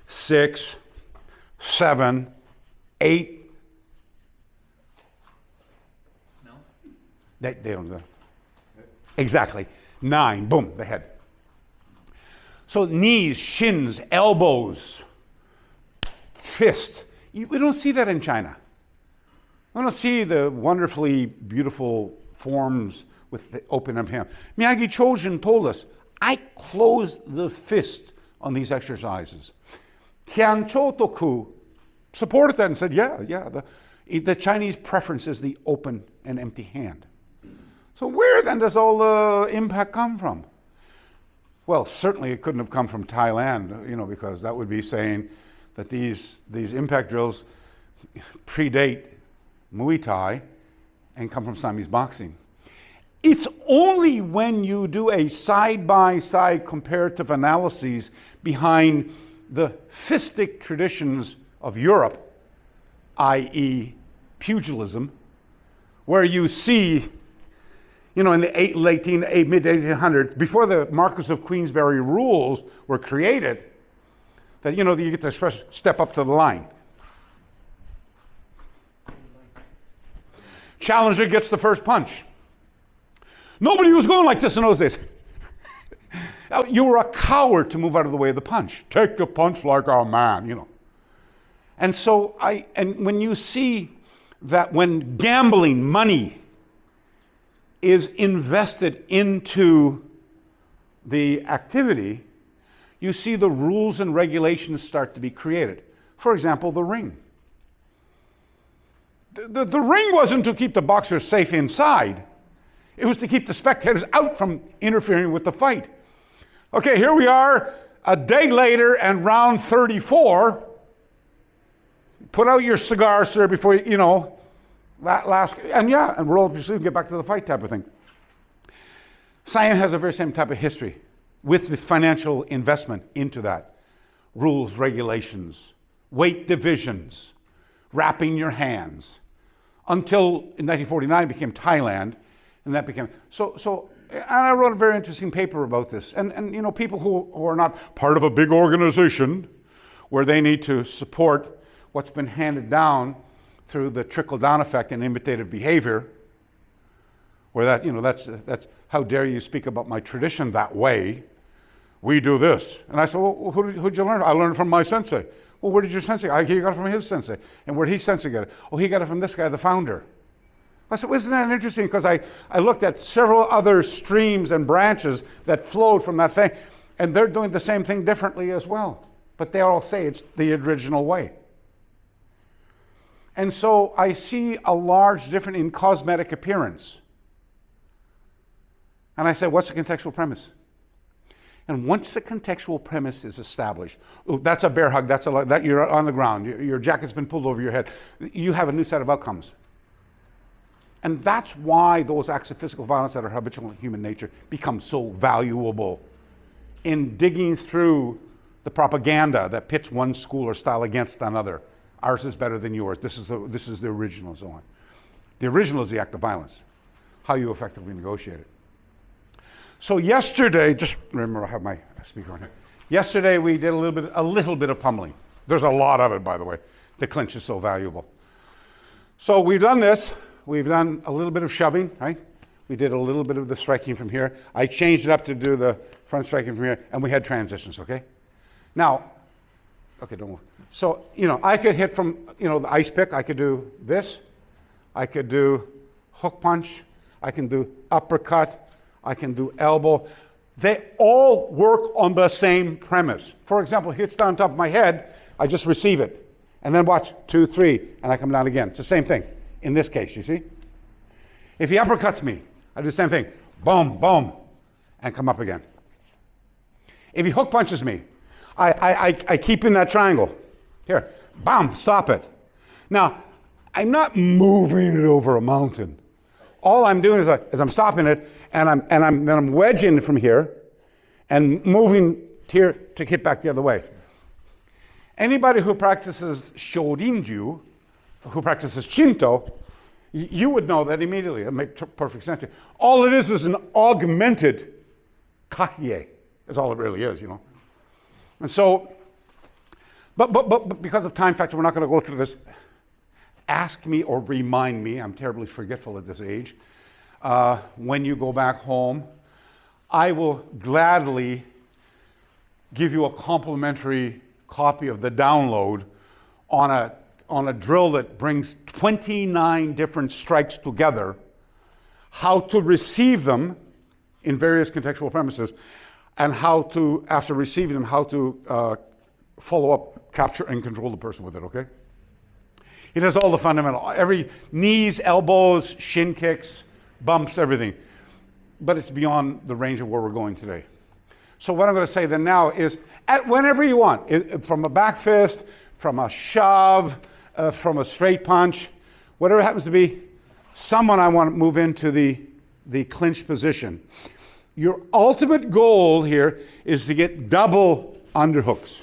6, 7, 8. No? They don't do that. Exactly. 9. Boom, the head. So knees, shins, elbows, fists. We don't see that in China. We don't see the wonderfully beautiful forms with the open up hand. Miyagi Chojin told us, I closed the fist on these exercises. Tian Chotoku supported that and said, yeah, the Chinese preference is the open and empty hand. So where then does all the impact come from? Well, certainly it couldn't have come from Thailand, because that would be saying that these impact drills predate Muay Thai and come from Siamese boxing. It's only when you do a side-by-side comparative analysis behind the fistic traditions of Europe, i.e. pugilism, where you see, in the mid-1800s, before the Marquess of Queensberry rules were created, that, you get to step up to the line. Challenger gets the first punch. Nobody was going like this in those days. You were a coward to move out of the way of the punch. Take the punch like a man, And so when you see that when gambling money is invested into the activity, you see the rules and regulations start to be created. For example, the ring. The ring wasn't to keep the boxers safe inside. It was to keep the spectators out from interfering with the fight. Okay, here we are a day later and round 34. Put out your cigar, sir, before and roll up your sleeve and get back to the fight type of thing. Siam has a very same type of history with the financial investment into that. Rules, regulations, weight divisions, wrapping your hands. Until in 1949 it became Thailand, and that became, and I wrote a very interesting paper about this. And people who are not part of a big organization where they need to support what's been handed down through the trickle-down effect and imitative behavior, where that's how dare you speak about my tradition that way? We do this. And I said, well, who'd you learn? I learned from my sensei. Well, where did your sensei? He got it from his sensei. And where did his sensei get it? Oh, he got it from this guy, the founder. I said, well, isn't that interesting? Because I looked at several other streams and branches that flowed from that thing, and they're doing the same thing differently as well. But they all say it's the original way. And so I see a large difference in cosmetic appearance. And I said, what's the contextual premise? And once the contextual premise is established, that's a bear hug, that you're on the ground, your jacket's been pulled over your head, you have a new set of outcomes. And that's why those acts of physical violence that are habitual in human nature become so valuable in digging through the propaganda that pits one school or style against another. Ours is better than yours. This is the original, and so on. The original is the act of violence, how you effectively negotiate it. So yesterday, just remember I have my speaker on here. Yesterday we did a little bit of pummeling. There's a lot of it, by the way. The clinch is so valuable. So we've done this. We've done a little bit of shoving, right? We did a little bit of the striking from here. I changed it up to do the front striking from here, and we had transitions, okay? Now, okay, don't move. So, I could hit from, the ice pick. I could do this. I could do hook punch. I can do uppercut. I can do elbow. They all work on the same premise. For example, hits down top of my head, I just receive it. And then watch, 2, 3, and I come down again. It's the same thing in this case, you see? If he uppercuts me, I do the same thing. Boom, boom, and come up again. If he hook punches me, I keep in that triangle. Here, bam, stop it. Now, I'm not moving it over a mountain. all I'm doing is I'm stopping it, and I'm wedging from here, and moving here to hit back the other way. Anybody who practices Shorinju, who practices Shinto, you would know that immediately. It makes perfect sense to you. All it is an augmented kahie. That's all it really is, you know. And so, but because of time factor, we're not going to go through this. Ask me or remind me. I'm terribly forgetful at this age. When you go back home, I will gladly give you a complimentary copy of the download on a drill that brings 29 different strikes together, how to receive them in various contextual premises, and how to, after receiving them, how to follow up, capture, and control the person with it, okay? It has all the fundamental, every knees, elbows, shin kicks, bumps, everything. But it's beyond the range of where we're going today. So what I'm going to say then now is, whenever you want, from a back fist, from a shove, from a straight punch, whatever it happens to be, someone I want to move into the clinch position. Your ultimate goal here is to get double underhooks.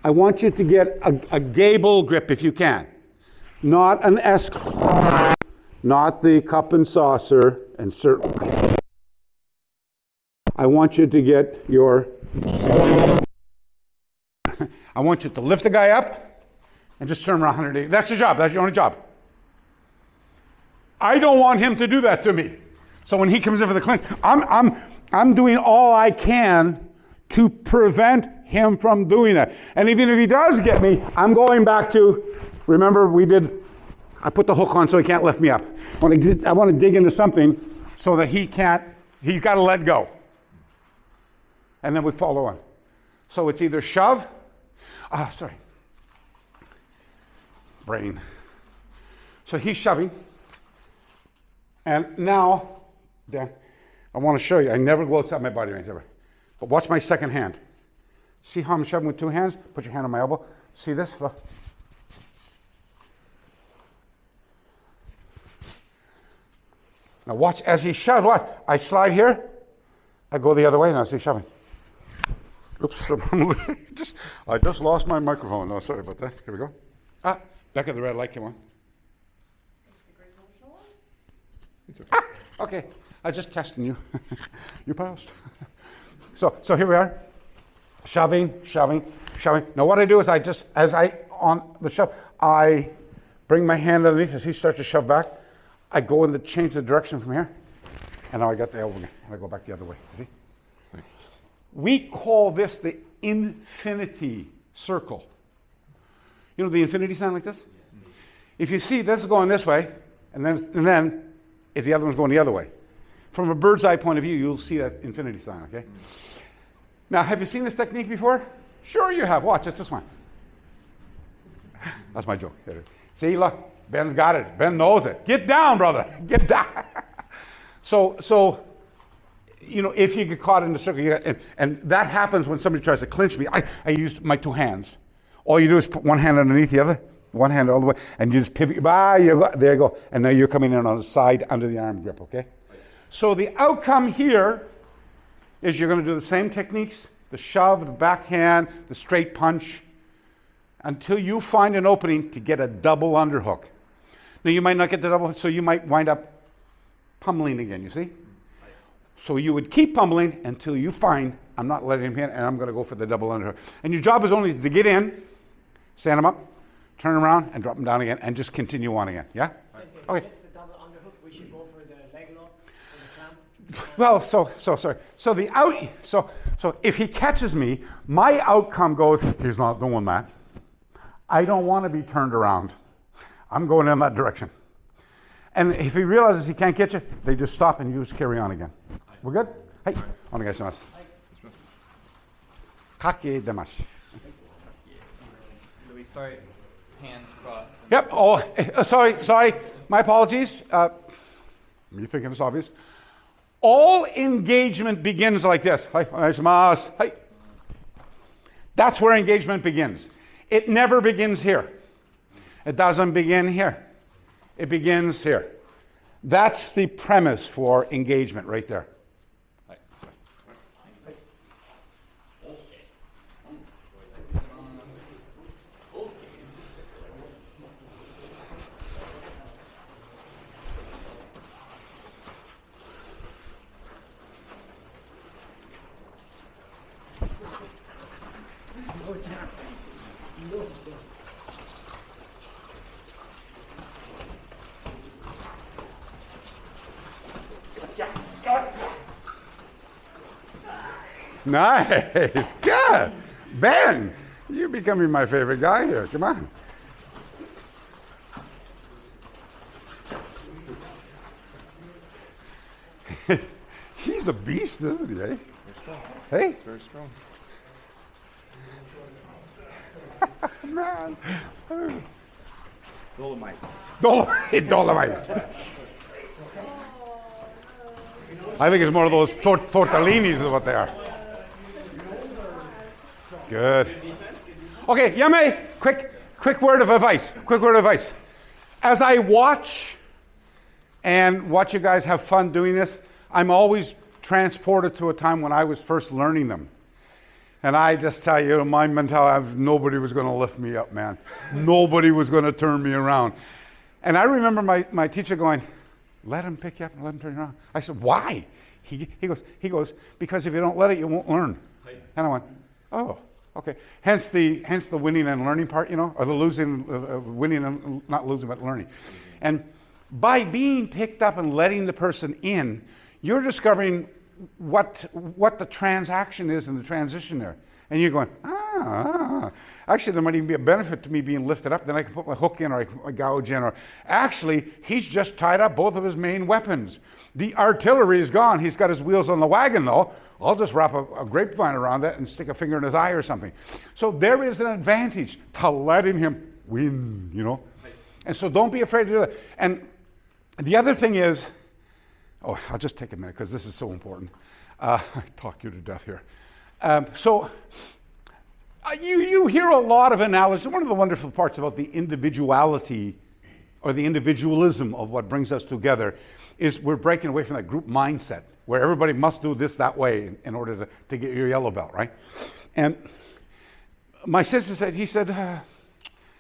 I want you to get a gable grip if you can. Not an S, not the cup and saucer, and certainly. I want you to get your, I want you to lift the guy up and just turn him around 180. That's your job. That's your only job. I don't want him to do that to me. So when he comes in for the clinch, I'm doing all I can to prevent him from doing that. And even if he does get me, I'm going back to, remember I put the hook on so he can't lift me up. I want to dig into something so that he's got to let go. And then we follow on. So it's either shove, brain. So he's shoving. And now, Dan, I want to show you. I never go outside my body range ever. But watch my second hand. See how I'm shoving with two hands? Put your hand on my elbow. See this? Look. Now watch as he shoves. What? I slide here. I go the other way. Now see shoving. Oops. I just lost my microphone. No, sorry about that. Here we go. Back at the red light came on. Okay. I was just testing you. You passed. So here we are. Shoving. Now what I do is on the shove, I bring my hand underneath as he starts to shove back. I go in change the direction from here. And now I got the elbow again. And I go back the other way. See? We call this the infinity circle. You know the infinity sign like this? If you see this is going this way, and then if the other one's going the other way. From a bird's eye point of view, you'll see that infinity sign, okay? Now, have you seen this technique before? Sure you have. Watch, it's this one. That's my joke. See, look, Ben's got it. Ben knows it. Get down, brother. Get down. So, you know, if you get caught in the circle, and that happens when somebody tries to clinch me. I use my two hands. All you do is put one hand underneath the other, one hand all the way, and you just pivot. There you go. And now you're coming in on the side under the arm grip, okay? So the outcome here is you're going to do the same techniques, the shove, the backhand, the straight punch, until you find an opening to get a double underhook. Now you might not get the double, so you might wind up pummeling again, you see? So you would keep pummeling until you find, I'm not letting him in, and I'm going to go for the double underhook. And your job is only to get in, stand him up, turn him around, and drop him down again, and just continue on again, yeah? Okay. It's the double underhook. We should go for the leg lock or the clamp. Well, sorry. So if he catches me, my outcome goes, he's not doing that. I don't want to be turned around. I'm going in that direction. And if he realizes he can't get you, they just stop and you just carry on again. We're good? Hey, onegaishimasu. Kake demasu. Do we start hands crossed? Yep. Oh, sorry. My apologies. You thinking it's obvious? All engagement begins like this. Hi, onegaishimasu. Hi. That's where engagement begins. It never begins here. It doesn't begin here. It begins here. That's the premise for engagement right there. はい。すいません。Nice. Good. Ben, you're becoming my favorite guy here. Come on. He's a beast, isn't he, eh? Very strong. Hey, Very strong. man. Dolomites. Dolomite. I think it's more of those tortellinis is what they are. Good. Okay, Yame, quick word of advice. Quick word of advice. As I watch you guys have fun doing this, I'm always transported to a time when I was first learning them. And I just tell you, my mentality, nobody was going to lift me up, man. Nobody was going to turn me around. And I remember my teacher going, let him pick you up and let him turn you around. I said, why? He goes, because if you don't let it, you won't learn. And I went, oh, okay. Hence the winning and learning part, or the losing, winning and not losing, but learning. And by being picked up and letting the person in, you're discovering what the transaction is in the transition there. And you're going, actually there might even be a benefit to me being lifted up. Then I can put my hook in or I can put my gouge in. Or actually, he's just tied up both of his main weapons. The artillery is gone. He's got his wheels on the wagon though. I'll just wrap a grapevine around that and stick a finger in his eye or something. So there is an advantage to letting him win, And so don't be afraid to do that. And the other thing is, I'll just take a minute because this is so important. I talk you to death here. You hear a lot of analogies. One of the wonderful parts about the individuality or the individualism of what brings us together is we're breaking away from that group mindset where everybody must do this that way in order to get your yellow belt, right? And my sister said,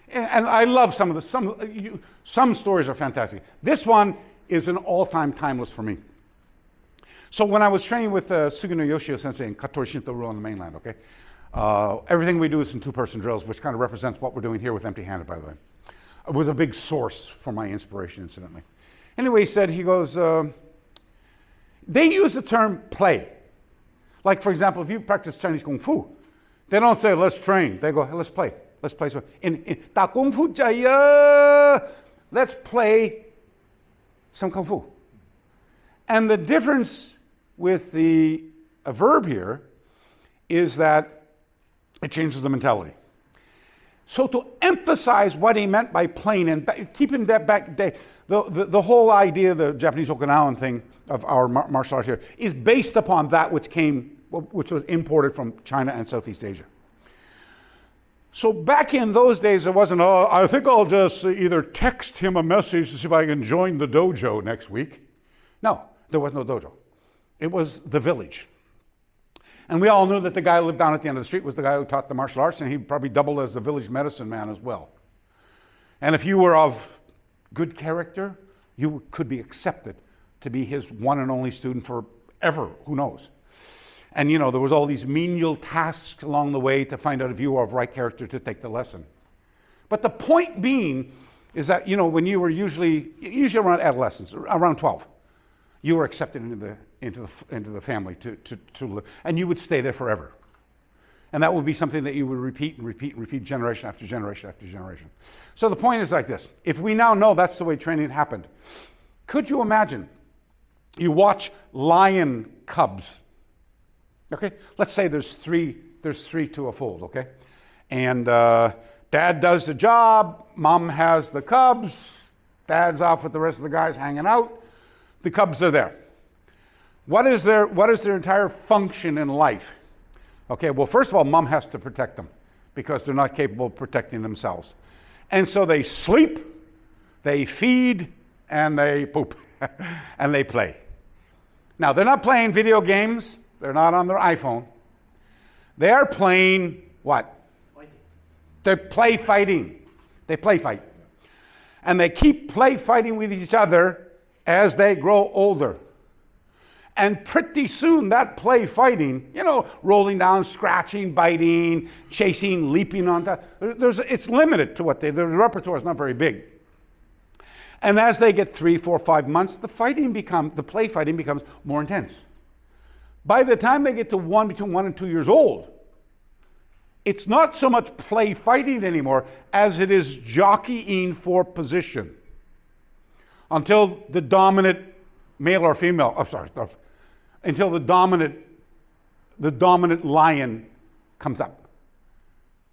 and I love some stories are fantastic. This one is an all-time timeless for me. So when I was training with Sugino Yoshio Sensei in Katori Shinto-ryu on the mainland, okay? Everything we do is in two-person drills, which kind of represents what we're doing here with empty-handed, by the way. It was a big source for my inspiration, incidentally. Anyway, he goes, they use the term play. Like, for example, if you practice Chinese Kung Fu, they don't say, let's train. They go, hey, let's play. Let's play. In Ta Kung Fu Jaya, let's play some Kung Fu. And the difference with the verb here is that it changes the mentality. So to emphasize what he meant by playing and keeping that back, the whole idea, the Japanese Okinawan thing of our martial art here is based upon that which was imported from China and Southeast Asia. So back in those days, it wasn't, I think I'll just either text him a message to see if I can join the dojo next week. No, there was no dojo. It was the village. And we all knew that the guy who lived down at the end of the street was the guy who taught the martial arts, and he probably doubled as the village medicine man as well. And if you were of good character, you could be accepted to be his one and only student forever, who knows. And there was all these menial tasks along the way to find out if you were of right character to take the lesson. But the point being is that, when you were usually around adolescence, around 12, you were accepted into the family to live, and you would stay there forever. And that would be something that you would repeat and repeat and repeat generation after generation after generation. So the point is like this. If we now know that's the way training happened, could you imagine you watch lion cubs? Okay, let's say there's three to a fold, okay? And dad does the job, mom has the cubs, dad's off with the rest of the guys hanging out, the cubs are there. What is their entire function in life? Okay, well, first of all, mom has to protect them because they're not capable of protecting themselves. And so they sleep, they feed, and they poop. and they play. Now, they're not playing video games. They're not on their iPhone. They're playing what? Fighting. They play fighting. They play fight. And they keep play fighting with each other as they grow older. And pretty soon that play fighting, rolling down, scratching, biting, chasing, leaping on top, it's limited to what the repertoire is not very big. And as they get 3, 4, 5 months, the play fighting becomes more intense. By the time they get to between 1 and 2 years old, it's not so much play fighting anymore as it is jockeying for position. Until the dominant male or female, until the dominant lion comes up.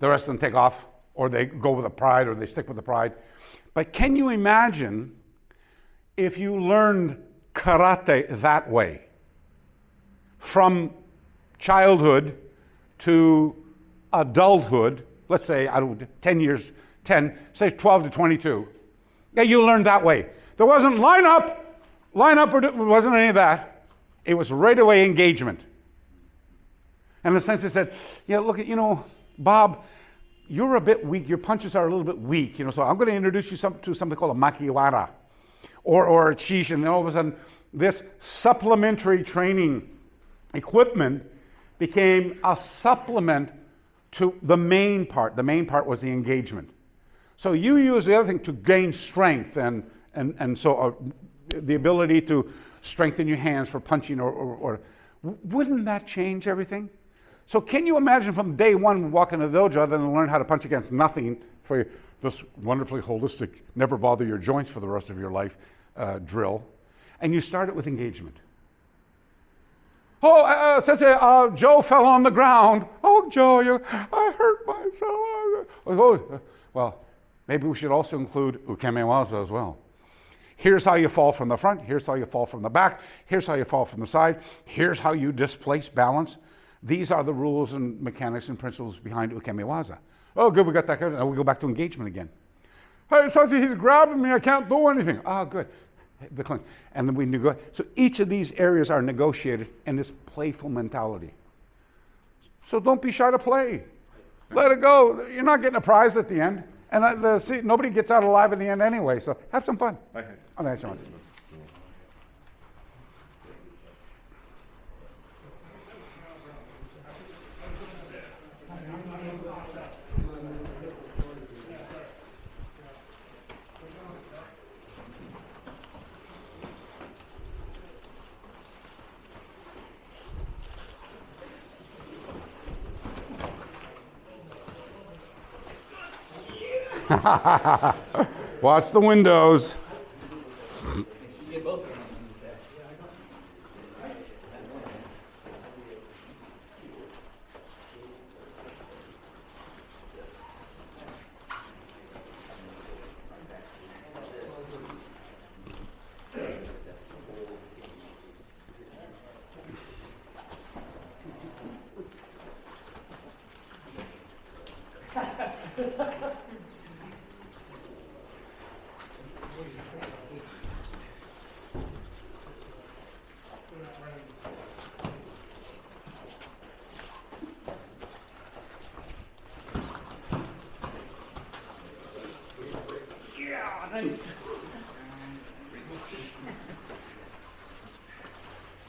The rest of them take off, or they go with the pride, or they stick with the pride. But can you imagine if you learned karate that way? From childhood to adulthood, let's say, 12 to 22. Yeah, you learned that way. There wasn't line up, or it wasn't any of that. It was right away engagement. And in a sense, they said, look at, Bob, you're a bit weak. Your punches are a little bit weak, so I'm going to introduce you to something called a makiwara or a shish. And then all of a sudden, this supplementary training equipment became a supplement to the main part. The main part was the engagement. So you use the other thing to gain strength and so the ability to strengthen your hands for punching or wouldn't that change everything? So can you imagine from day one walking to the dojo other than learn how to punch against nothing for this wonderfully holistic, never bother your joints for the rest of your life drill, and you start it with engagement. Oh, Sensei, Joe fell on the ground. Oh, Joe, I hurt myself. Oh, well, maybe we should also include ukemewaza as well. Here's how you fall from the front. Here's how you fall from the back. Here's how you fall from the side. Here's how you displace balance. These are the rules and mechanics and principles behind ukemewaza. Oh, good, we got that. Now we go back to engagement again. Hey, Sensei, he's grabbing me. I can't do anything. Oh, good. The clinch. And then we negotiate. So each of these areas are negotiated in this playful mentality. So don't be shy to play. Let it go. You're not getting a prize at the end. And nobody gets out alive at the end anyway. So have some fun. Okay. Oh, nice one. Watch the windows. You get both of them.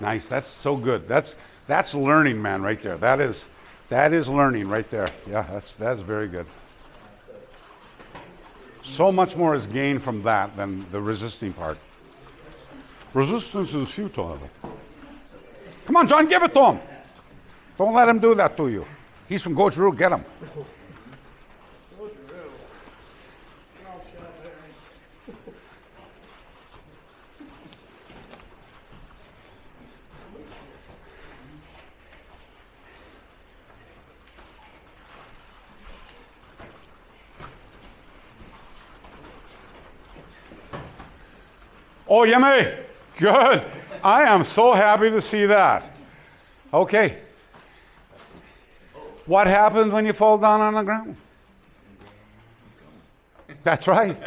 Nice. That's so good. That's learning, man, right there. That is learning right there. Yeah, that's very good. So much more is gained from that than the resisting part. Resistance is futile. Come on, John, give it to him. Don't let him do that to you. He's from Goju-Ryu. Get him. Oh, Yame, good. I am so happy to see that. Okay. What happens when you fall down on the ground? That's right.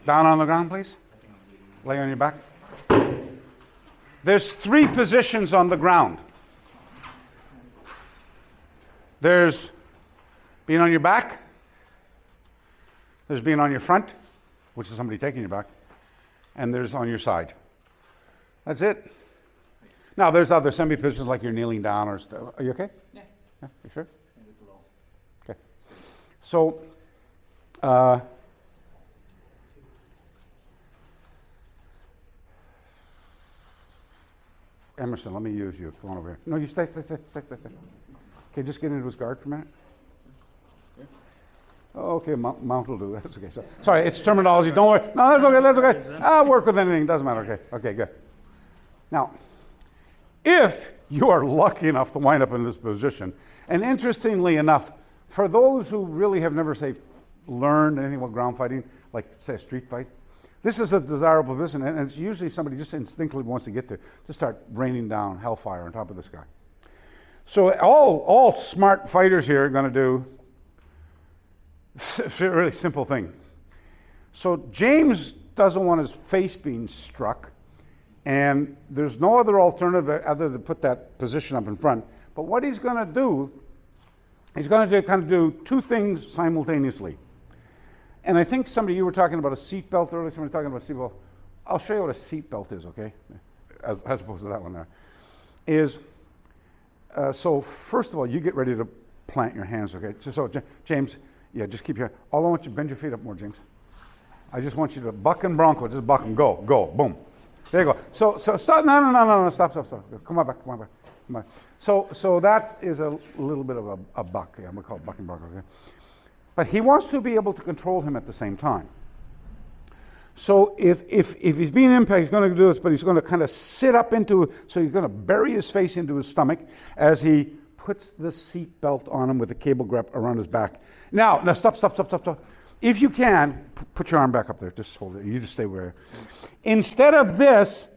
Down on the ground, please. Lay on your back. There's 3 positions on the ground. There's being on your back. There's being on your front, which is somebody taking you back. And there's on your side. That's it. Now, there's other semi-positions like you're kneeling down or stuff. Are you okay? Yeah. Yeah, you sure? It was a little. Okay. So, Emerson, let me use you. Come on over here. No, you stay. Okay, just get into his guard for a minute. Oh, okay, mount will do. That's okay. So, sorry, it's terminology. Don't worry. No, that's okay. I'll work with anything. Doesn't matter. Okay, good. Now, if you are lucky enough to wind up in this position, and interestingly enough, for those who really have never, say, learned anything about ground fighting, like, say, a street fight, this is a desirable position, and it's usually somebody just instinctively wants to get there to start raining down hellfire on top of this guy. So all smart fighters here are going to do a really simple thing. So James doesn't want his face being struck, and there's no other alternative other than put that position up in front. But what he's going to do, he's going to kind of do 2 things simultaneously. And I think you were talking about a seatbelt earlier, somebody talking about a seatbelt. I'll show you what a seatbelt is, okay? As opposed to that one there. So first of all, you get ready to plant your hands, okay? So James, yeah, just keep your, all I want you to bend your feet up more, James. I just want you to buck and bronco, just buck and go, boom. There you go. So stop, no, stop. Come on back. So that is a little bit of a buck. Yeah, I'm gonna call it buck and bronco, okay? But he wants to be able to control him at the same time. So if he's being impacted, he's going to do this, but he's going to kind of sit up so he's going to bury his face into his stomach as he puts the seat belt on him with a cable grip around his back. Now stop. If you can, put your arm back up there. Just hold it. You just stay where. Instead of this,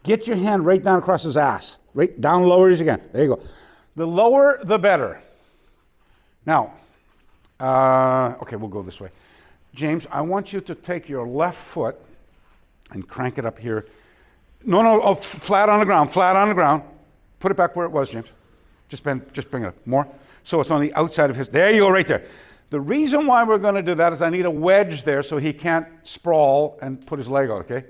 get your hand right down across his ass. Right down lower as you can. There you go. The lower, the better. Now, okay, we'll go this way. James, I want you to take your left foot and crank it up here. No, flat on the ground. Put it back where it was, James. Just bring it up more. So it's on the outside of his, there you go, right there. The reason why we're going to do that is I need a wedge there so he can't sprawl and put his leg out, okay?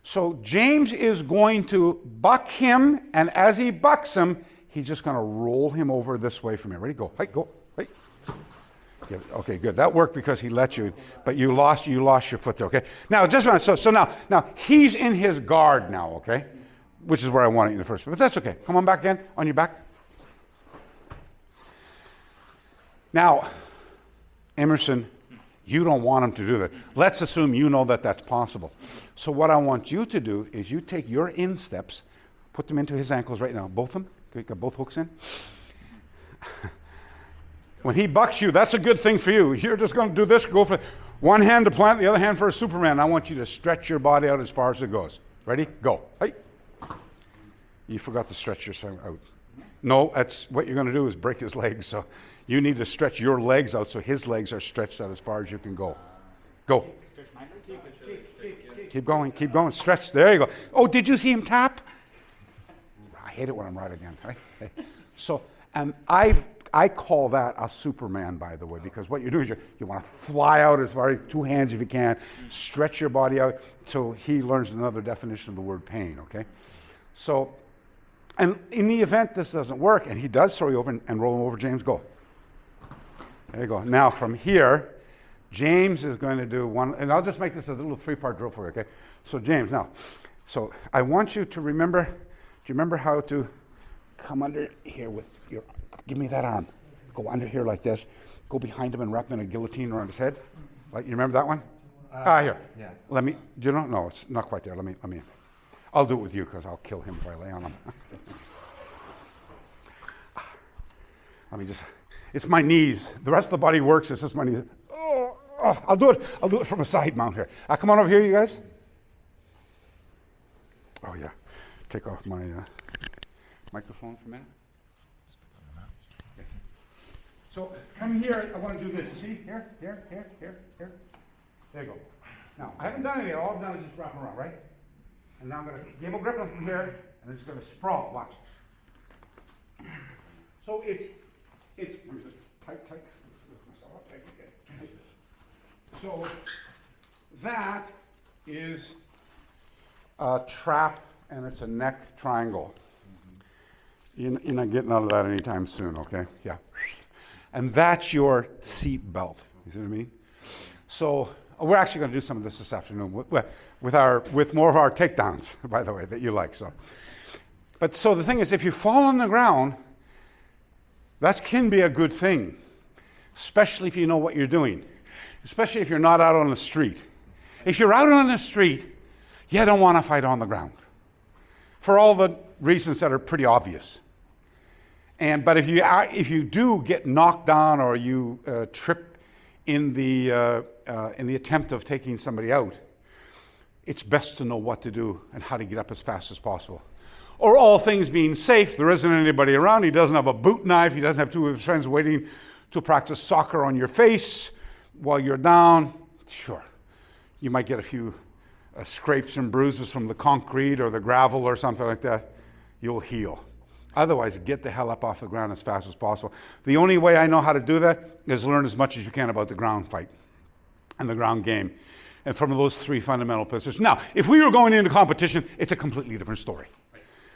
So James is going to buck him, and as he bucks him, he's just going to roll him over this way from here. Ready? Go. Hey, go. Hey. Yeah, okay, good. That worked because he let you, but you lost your foot there, okay? Now, just a minute. So now he's in his guard now, okay? Which is where I wanted you in the first place. But that's okay. Come on back again, on your back. Now, Emerson, you don't want him to do that. Let's assume you know that that's possible. So what I want you to do is you take your insteps, put them into his ankles right now, both of them. Okay, got both hooks in. When he bucks you, that's a good thing for you. You're just going to do this, go for one hand to plant, the other hand for a Superman. I want you to stretch your body out as far as it goes. Ready? Go. Hey. You forgot to stretch yourself out. No, that's what you're going to do is break his legs. So you need to stretch your legs out so his legs are stretched out as far as you can go. Go. Keep going. Stretch. There you go. Oh, did you see him tap? I hate it when I'm right again. Right? Hey. So, and I call that a Superman, by the way, because what you do is you want to fly out as far as 2 hands if you can, stretch your body out so he learns another definition of the word pain, okay? So, and in the event this doesn't work, and he does throw you over and roll him over, James, go. There you go. Now, from here, James is going to do one, and I'll just make this a little 3-part drill for you, okay? So, James, now, so I want you to remember, do you remember how to come under here with your, give me that arm. Go under here like this. Go behind him and wrap him in a guillotine around his head. Like, you remember that one? Here. Yeah. Let me, do you know? No, it's not quite there. Let me. I'll do it with you because I'll kill him if I lay on him. Let me just, it's my knees. The rest of the body works, it's just my knees. Oh, I'll do it from a side mount here. Come on over here, you guys. Oh yeah. Take off my microphone for a minute. Okay. So from here, I want to do this. You see? Here. There you go. Now, I haven't done anything. All I've done is just wrap them around, right? And now I'm going to gable grip them from here and it's going to sprawl. Watch. So it's let me just tight. Lift myself up, tight again. So that is a trap, and it's a neck triangle. You're not getting out of that anytime soon, okay? Yeah. And that's your seat belt. You see what I mean? So we're actually going to do some of this afternoon with more of our takedowns, by the way, that you like. But so the thing is, if you fall on the ground, that can be a good thing, especially if you know what you're doing, especially if you're not out on the street. If you're out on the street, you don't want to fight on the ground for all the reasons that are pretty obvious. But if you do get knocked down or you trip in the attempt of taking somebody out, it's best to know what to do and how to get up as fast as possible. Or all things being safe, there isn't anybody around, he doesn't have a boot knife, he doesn't have two of his friends waiting to practice soccer on your face while you're down. Sure, you might get a few scrapes and bruises from the concrete or the gravel or something like that. You'll heal. Otherwise, get the hell up off the ground as fast as possible. The only way I know how to do that is learn as much as you can about the ground fight and the ground game, and from those three fundamental positions. Now, if we were going into competition, it's a completely different story.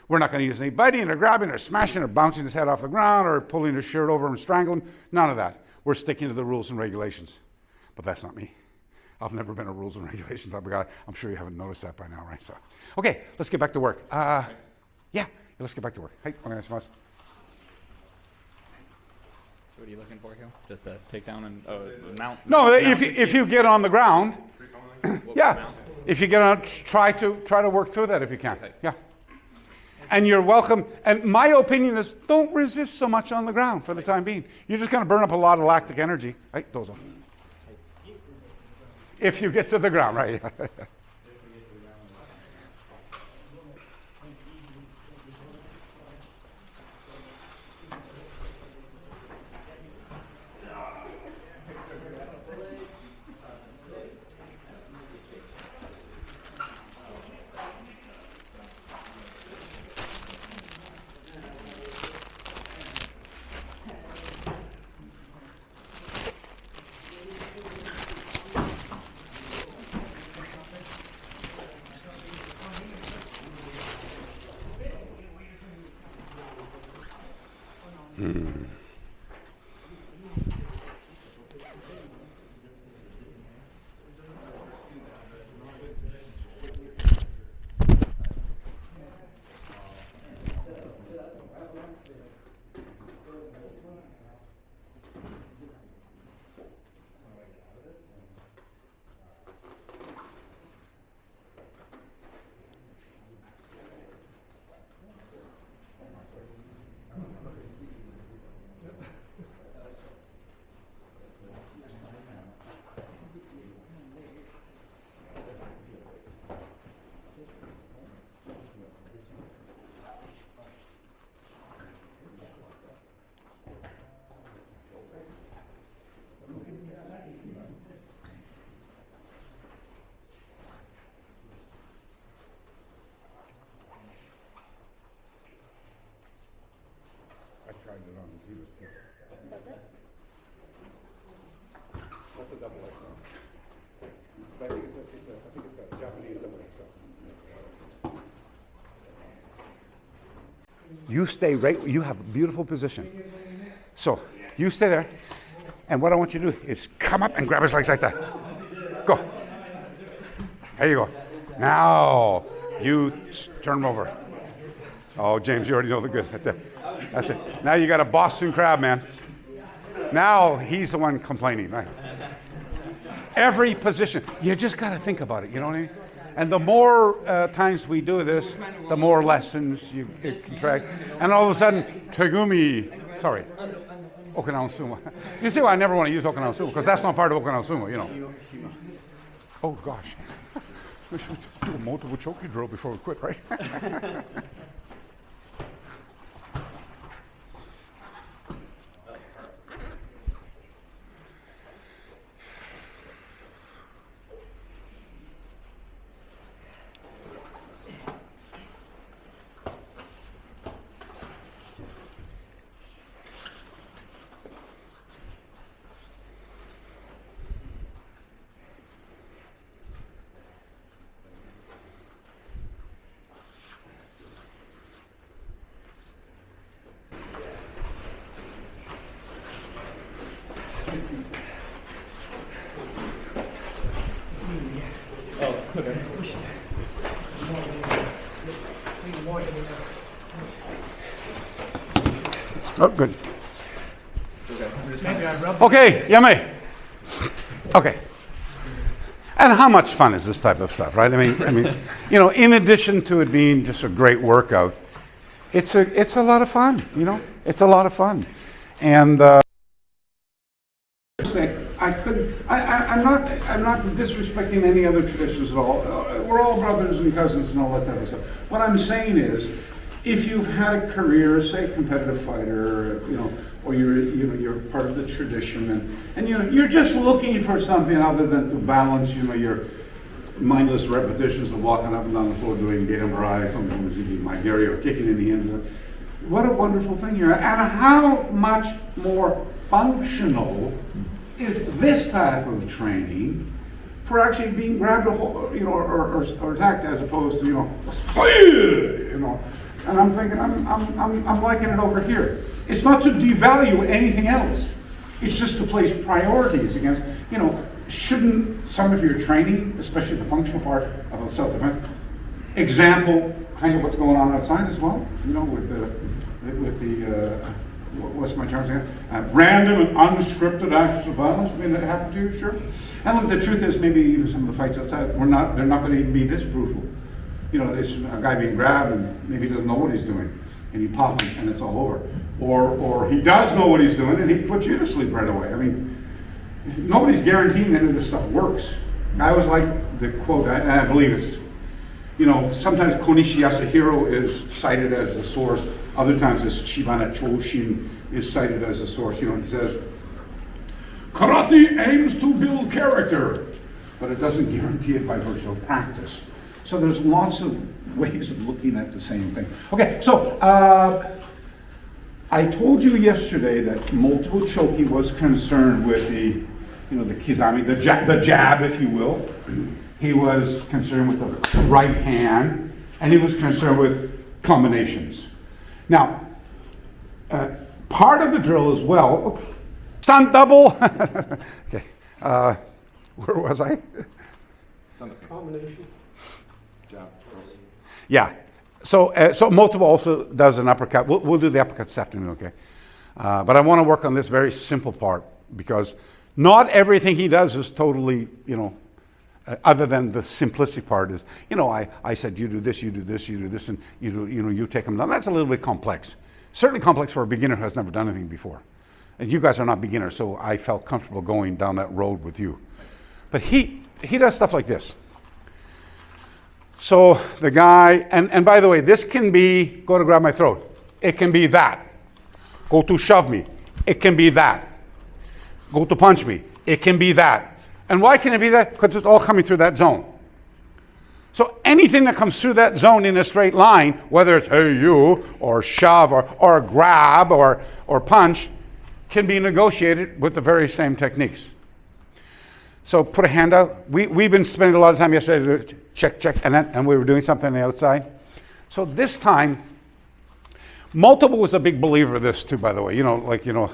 We're not going to use any biting or grabbing or smashing or bouncing his head off the ground or pulling his shirt over and strangling. None of that. We're sticking to the rules and regulations. But that's not me. I've never been a rules and regulations type of guy. I'm sure you haven't noticed that by now, right? So, okay, let's get back to work. Yeah, let's get back to work. Hey, onegaishimasu. So what are you looking for here? Just a takedown and mount? No, mount if you get on the ground, yeah. Mount? If you get on, try to work through that if you can. Okay. Yeah. And you're welcome. And my opinion is, don't resist so much on the ground for the time being. You're just going to burn up a lot of lactic energy. Right, those are. If you get to the ground, right? I tried it on and he was pissed. That's a double XL. But I think it's a Japanese double XL. You stay right, you have a beautiful position. So, you stay there, and what I want you to do is come up and grab his legs like that. Go. There you go. Now, you turn him over. Oh, James, you already know the good. That's it. Now you got a Boston crab, man. Now he's the one complaining, right? Every position. You just got to think about it, you know what I mean? And the more times we do this, the more lessons you contract. And all of a sudden, Okinawan Sumo. You see why I never want to use Okinawan Sumo, because that's not part of Okinawan Sumo, you know. Oh, gosh. We should do a multiple choking drill before we quit, right? Oh, good. Maybe I rubbed Okay, yummy. Okay. And how much fun is this type of stuff, right? I mean, you know, in addition to it being just a great workout, it's a lot of fun. You know, it's a lot of fun, and. I'm not disrespecting any other traditions at all. We're all brothers and cousins and all that type of stuff. What I'm saying is, if you've had a career, say a competitive fighter, you know, or you're part of the tradition, and you know, you're just looking for something other than to balance, you know, your mindless repetitions of walking up and down the floor doing Gate and Mariah, Gary, or kicking in the end. What a wonderful thing here. And how much more functional is this type of training for actually being grabbed, you know, or attacked, as opposed to, you know, fire, you know. And I'm thinking, I'm liking it over here. It's not to devalue anything else. It's just to place priorities against, you know, shouldn't some of your training, especially the functional part of self-defense, example kind of what's going on outside as well, you know, with the what's my term again? Random and unscripted acts of violence. I mean, that happen to you, sure. And look, the truth is, maybe even some of the fights outside, they're not going to even be this brutal. You know, there's a guy being grabbed and maybe he doesn't know what he's doing, and he pops him and it's all over. Or he does know what he's doing and he puts you to sleep right away. I mean, nobody's guaranteeing any of this stuff works. I always like the quote, and I believe it's, you know, sometimes Konishi Yasuhiro is cited as a source, other times this Chibana Choshin is cited as a source. You know, he says, karate aims to build character, but it doesn't guarantee it by virtue of practice. So there's lots of ways of looking at the same thing. Okay, so I told you yesterday that multiple Choki was concerned with the, you know, the kizami, the jab, if you will. He was concerned with the right hand, and he was concerned with combinations. Now, part of the drill as well, oops, stunt double. Okay, where was I? Combination. Yeah, so multiple also does an uppercut. We'll do the uppercut this afternoon, okay? But I want to work on this very simple part, because not everything he does is totally, you know, other than the simplistic part is, you know, I said you do this, you do this, you do this, and you do, you know, you take them down. That's a little bit complex. Certainly complex for a beginner who has never done anything before. And you guys are not beginners, so I felt comfortable going down that road with you. But he does stuff like this. So the guy, and by the way, this can be, go to grab my throat. It can be that. Go to shove me. It can be that. Go to punch me. It can be that. And why can it be that? Because it's all coming through that zone. So anything that comes through that zone in a straight line, whether it's hey you, or shove, or grab, or punch, can be negotiated with the very same techniques. So put a hand out. We've been spending a lot of time yesterday to check, and we were doing something on the outside. So this time, Multiple was a big believer of this too, by the way. You know, like, you know,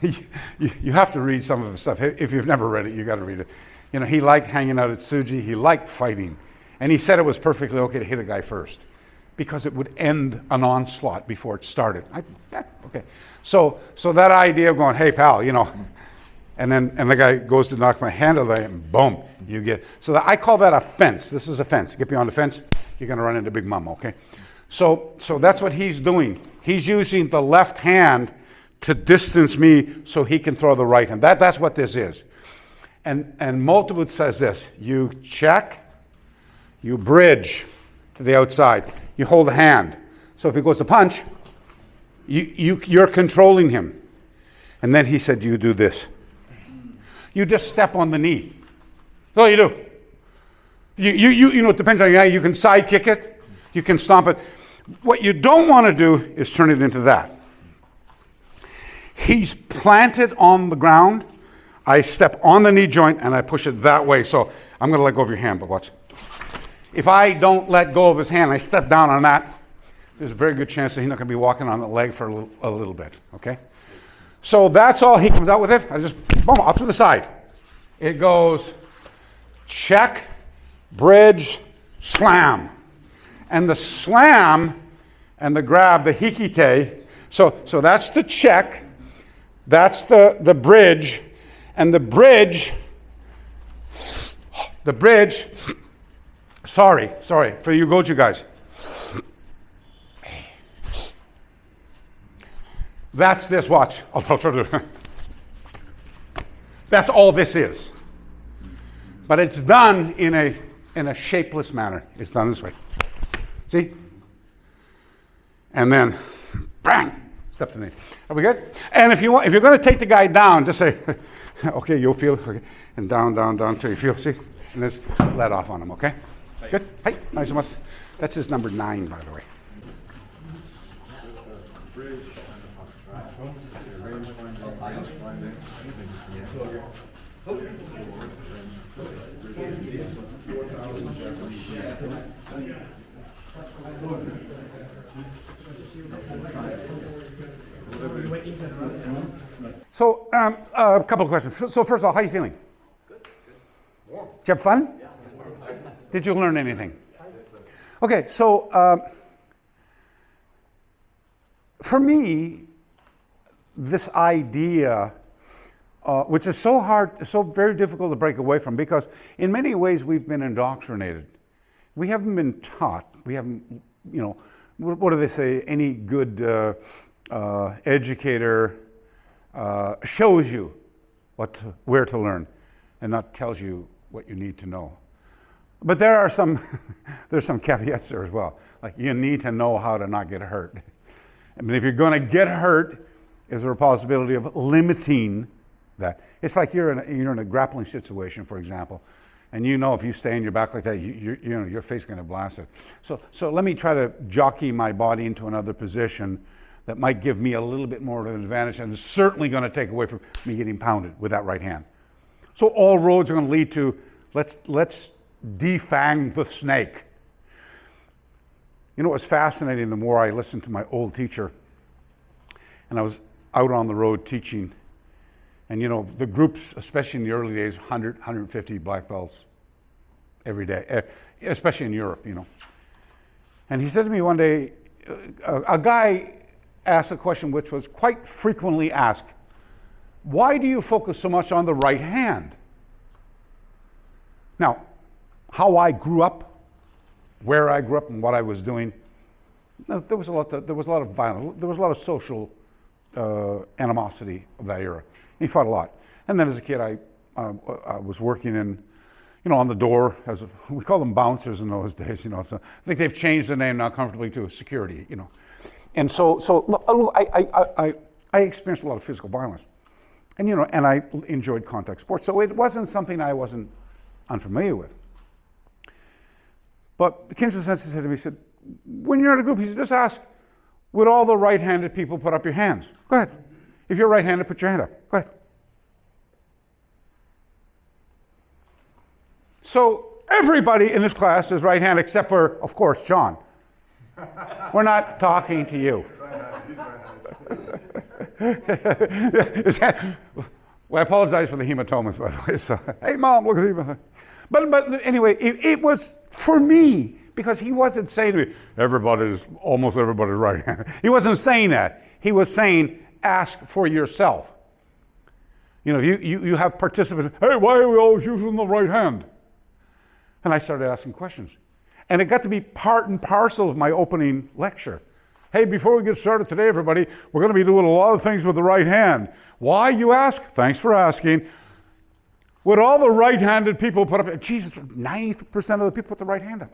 you have to read some of the stuff. If you've never read it, you got to read it. You know, he liked hanging out at Tsuji. He liked fighting. And he said it was perfectly okay to hit a guy first because it would end an onslaught before it started. Okay. So that idea of going, hey, pal, you know, and the guy goes to knock my hand out of the way, and boom, you get. So I call that a fence. This is a fence. Get beyond the fence, you're going to run into Big Mama, okay? So that's what he's doing. He's using the left hand to distance me so he can throw the right hand. That's what this is. And Multiple says this: you check, you bridge to the outside, you hold the hand. So if he goes to punch, you're controlling him. And then he said, you do this. You just step on the knee. That's all you do. You know, it depends on your guy. You can side kick it, you can stomp it. What you don't want to do is turn it into that. He's planted on the ground. I step on the knee joint and I push it that way. So I'm going to let go of your hand, but watch. If I don't let go of his hand, I step down on that, there's a very good chance that he's not going to be walking on the leg for a little bit, okay? So that's all. He comes out with it. I just, boom, off to the side. It goes check, bridge, slam. And the slam, and the grab, the hikite. So that's the check, that's the bridge, and the bridge, sorry for you Goju guys. That's this, watch. I'll try to. That's all this is. But it's done in a shapeless manner. It's done this way. See? And then, bang, step to the knee. Are we good? And if you're going to take the guy down, just say, okay, you'll feel, okay, and down, till you feel, see? And just let off on him, okay? Good? Hey, nice. That's his number 9, by the way. So, a couple of questions. So, first of all, how are you feeling? Good. Did you have fun? Yes. Did you learn anything? Okay, so for me, this idea, which is so hard, so very difficult to break away from, because in many ways we've been indoctrinated. We haven't been taught. We haven't, what do they say? Any good educator shows you where to learn, and not tells you what you need to know. But there are there's some caveats there as well. Like, you need to know how to not get hurt. I mean, if you're going to get hurt, is there a possibility of limiting that? It's like you're in a grappling situation, for example, and if you stay on your back like that, your face is going to blast it. So let me try to jockey my body into another position that might give me a little bit more of an advantage, and is certainly going to take away from me getting pounded with that right hand. So all roads are going to lead to let's defang the snake. It was fascinating the more I listened to my old teacher, and I was out on the road teaching, and the groups, especially in the early days, 100, 150 black belts every day, especially in Europe, And he said to me one day, a guy asked a question which was quite frequently asked: why do you focus so much on the right hand? Now, how I grew up, where I grew up, and what I was doing, there was a lot of violence. There was a lot of social animosity of that era. He fought a lot. And then as a kid, I was working in, on the door, we called them bouncers in those days, So I think they've changed the name now comfortably to security, And so I experienced a lot of physical violence, and and I enjoyed contact sports. So it wasn't something I wasn't unfamiliar with. But Kinshasa Sensei said to me, he said, when you're in a group, he said, just ask, would all the right-handed people put up your hands? Go ahead. If you're right-handed, put your hand up. Go ahead. So everybody in this class is right-handed except for, of course, John. We're not talking to you. Well, I apologize for the hematomas, by the way. So, hey, Mom, look at the hematoma. But anyway, it was for me, because he wasn't saying to me, almost everybody's right-handed. He wasn't saying that. He was saying, ask for yourself. You have participants, hey, why are we always using the right hand? And I started asking questions. And it got to be part and parcel of my opening lecture. Hey, before we get started today, everybody, we're going to be doing a lot of things with the right hand. Why, you ask? Thanks for asking. Would all the right-handed people put up? Jesus, 90% of the people put the right hand up.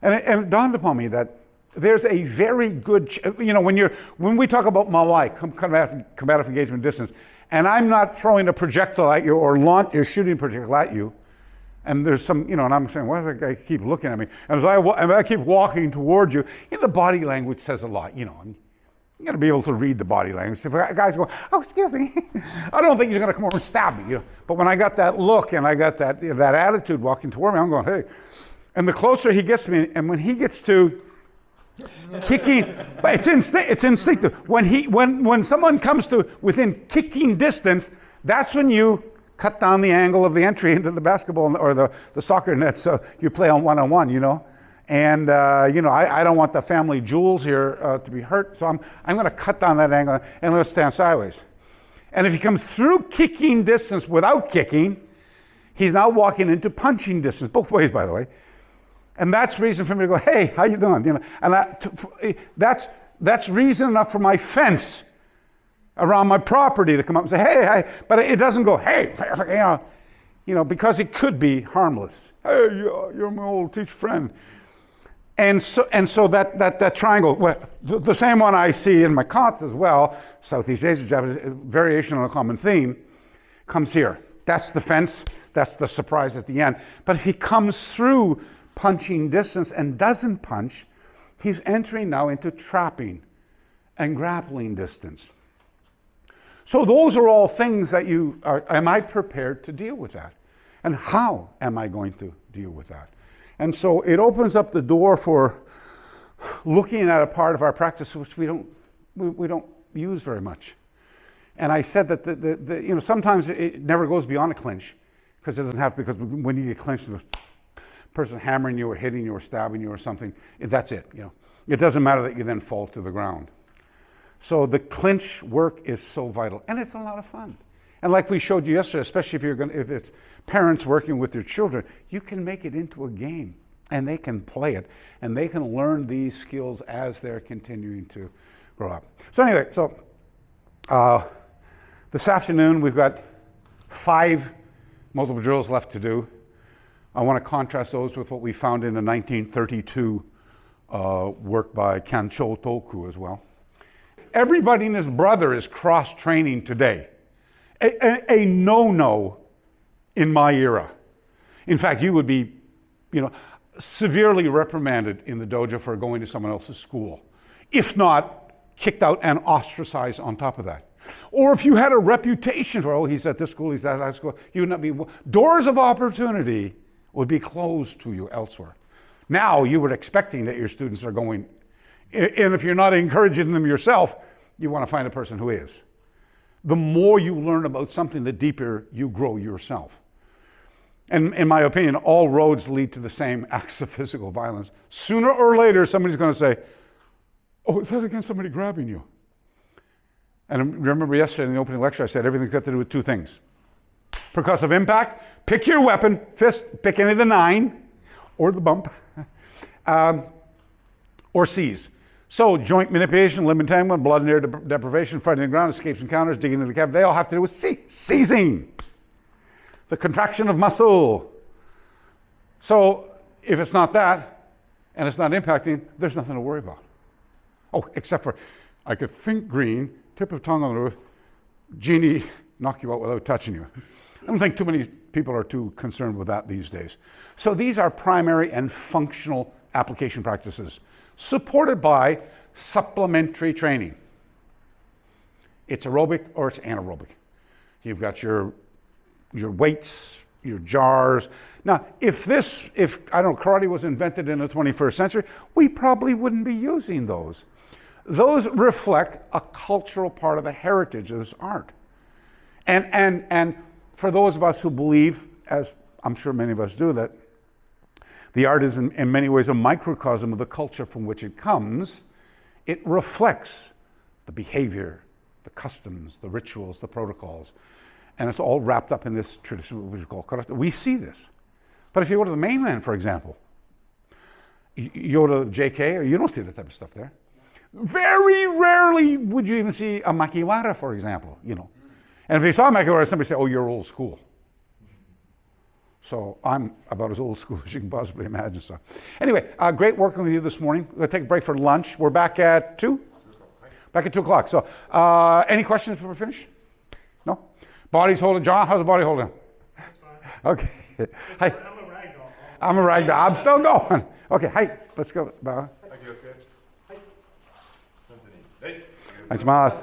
And it dawned upon me that there's a very good, when we talk about Mawai, combative engagement distance, and I'm not throwing a projectile at you or shooting a projectile at you, and there's some, and I'm saying, why does that guy keep looking at me? And as I keep walking toward you, the body language says a lot, You got to be able to read the body language. If a guy's going, oh, excuse me, I don't think he's going to come over and stab me. But when I got that look and I got that attitude walking toward me, I'm going, hey. And the closer he gets to me, and when he gets to kicking, but it's instinctive. When someone comes to within kicking distance, that's when you cut down the angle of the entry into the basketball or the soccer net, so you play on one-on-one, And, I don't want the family jewels here to be hurt, so I'm going to cut down that angle and I'm going to stand sideways. And if he comes through kicking distance without kicking, he's now walking into punching distance, both ways, by the way. And that's reason for me to go, hey, how you doing? And that's reason enough for my fence around my property to come up and say, hey, but it doesn't go, hey, because it could be harmless. Hey, you're my old teacher friend. And so that triangle, well, the same one I see in my Kant as well, Southeast Asia, Japanese, variation on a common theme, comes here. That's the fence, that's the surprise at the end. But if he comes through punching distance and doesn't punch, he's entering now into trapping and grappling distance. So those are all things that am I prepared to deal with that? And how am I going to deal with that? And so it opens up the door for looking at a part of our practice which we don't use very much. And I said that sometimes it never goes beyond a clinch because it doesn't have, because when you get clinched, the person hammering you or hitting you or stabbing you or something, that's it. It doesn't matter that you then fall to the ground. So the clinch work is so vital, and it's a lot of fun. And like we showed you yesterday, especially if it's parents working with their children, you can make it into a game, and they can play it, and they can learn these skills as they're continuing to grow up. So anyway, this afternoon we've got 5 multiple drills left to do. I want to contrast those with what we found in the 1932 work by Kancho Toku as well. Everybody and his brother is cross-training today. A no-no in my era. In fact, you would be, severely reprimanded in the dojo for going to someone else's school, if not kicked out and ostracized on top of that. Or if you had a reputation for, he's at this school, he's at that school, you would not be, doors of opportunity would be closed to you elsewhere. Now you were expecting that your students are going, and if you're not encouraging them yourself, you want to find a person who is. The more you learn about something, the deeper you grow yourself. And in my opinion, all roads lead to the same acts of physical violence. Sooner or later, somebody's going to say, is that against somebody grabbing you? And remember yesterday in the opening lecture, I said everything's got to do with 2 things. Percussive impact, pick your weapon, fist, pick any of the 9, or the bump, or seize. So joint manipulation, limb entanglement, blood and air deprivation, fighting the ground, escapes and counters, digging into the cavity, they all have to do with seizing. The contraction of muscle. So if it's not that, and it's not impacting, there's nothing to worry about. Except for, I could think green, tip of tongue on the roof, genie, knock you out without touching you. I don't think too many people are too concerned with that these days. So these are primary and functional application practices, supported by supplementary training. It's aerobic or it's anaerobic. You've got your weights, your jars. Now, if karate was invented in the 21st century, we probably wouldn't be using those. Those reflect a cultural part of the heritage of this art. And for those of us who believe, as I'm sure many of us do, that the art is in many ways a microcosm of the culture from which it comes, it reflects the behavior, the customs, the rituals, the protocols. And it's all wrapped up in this tradition, which we call karate. We see this. But if you go to the mainland, for example, you go to JK, or you don't see that type of stuff there. Very rarely would you even see a makiwara, for example, And if you saw a makiwara, somebody say, you're old school. So I'm about as old school as you can possibly imagine. So anyway, great working with you this morning. We're going to take a break for lunch. We're back at 2? Back at 2 o'clock. So any questions before we finish? No? Body's holding. John, how's the body holding? Okay. Hi. I'm a ragdoll. I'm still going. Okay, hi. Let's go. Thank you, that's good. Hi. Thanks, Mas.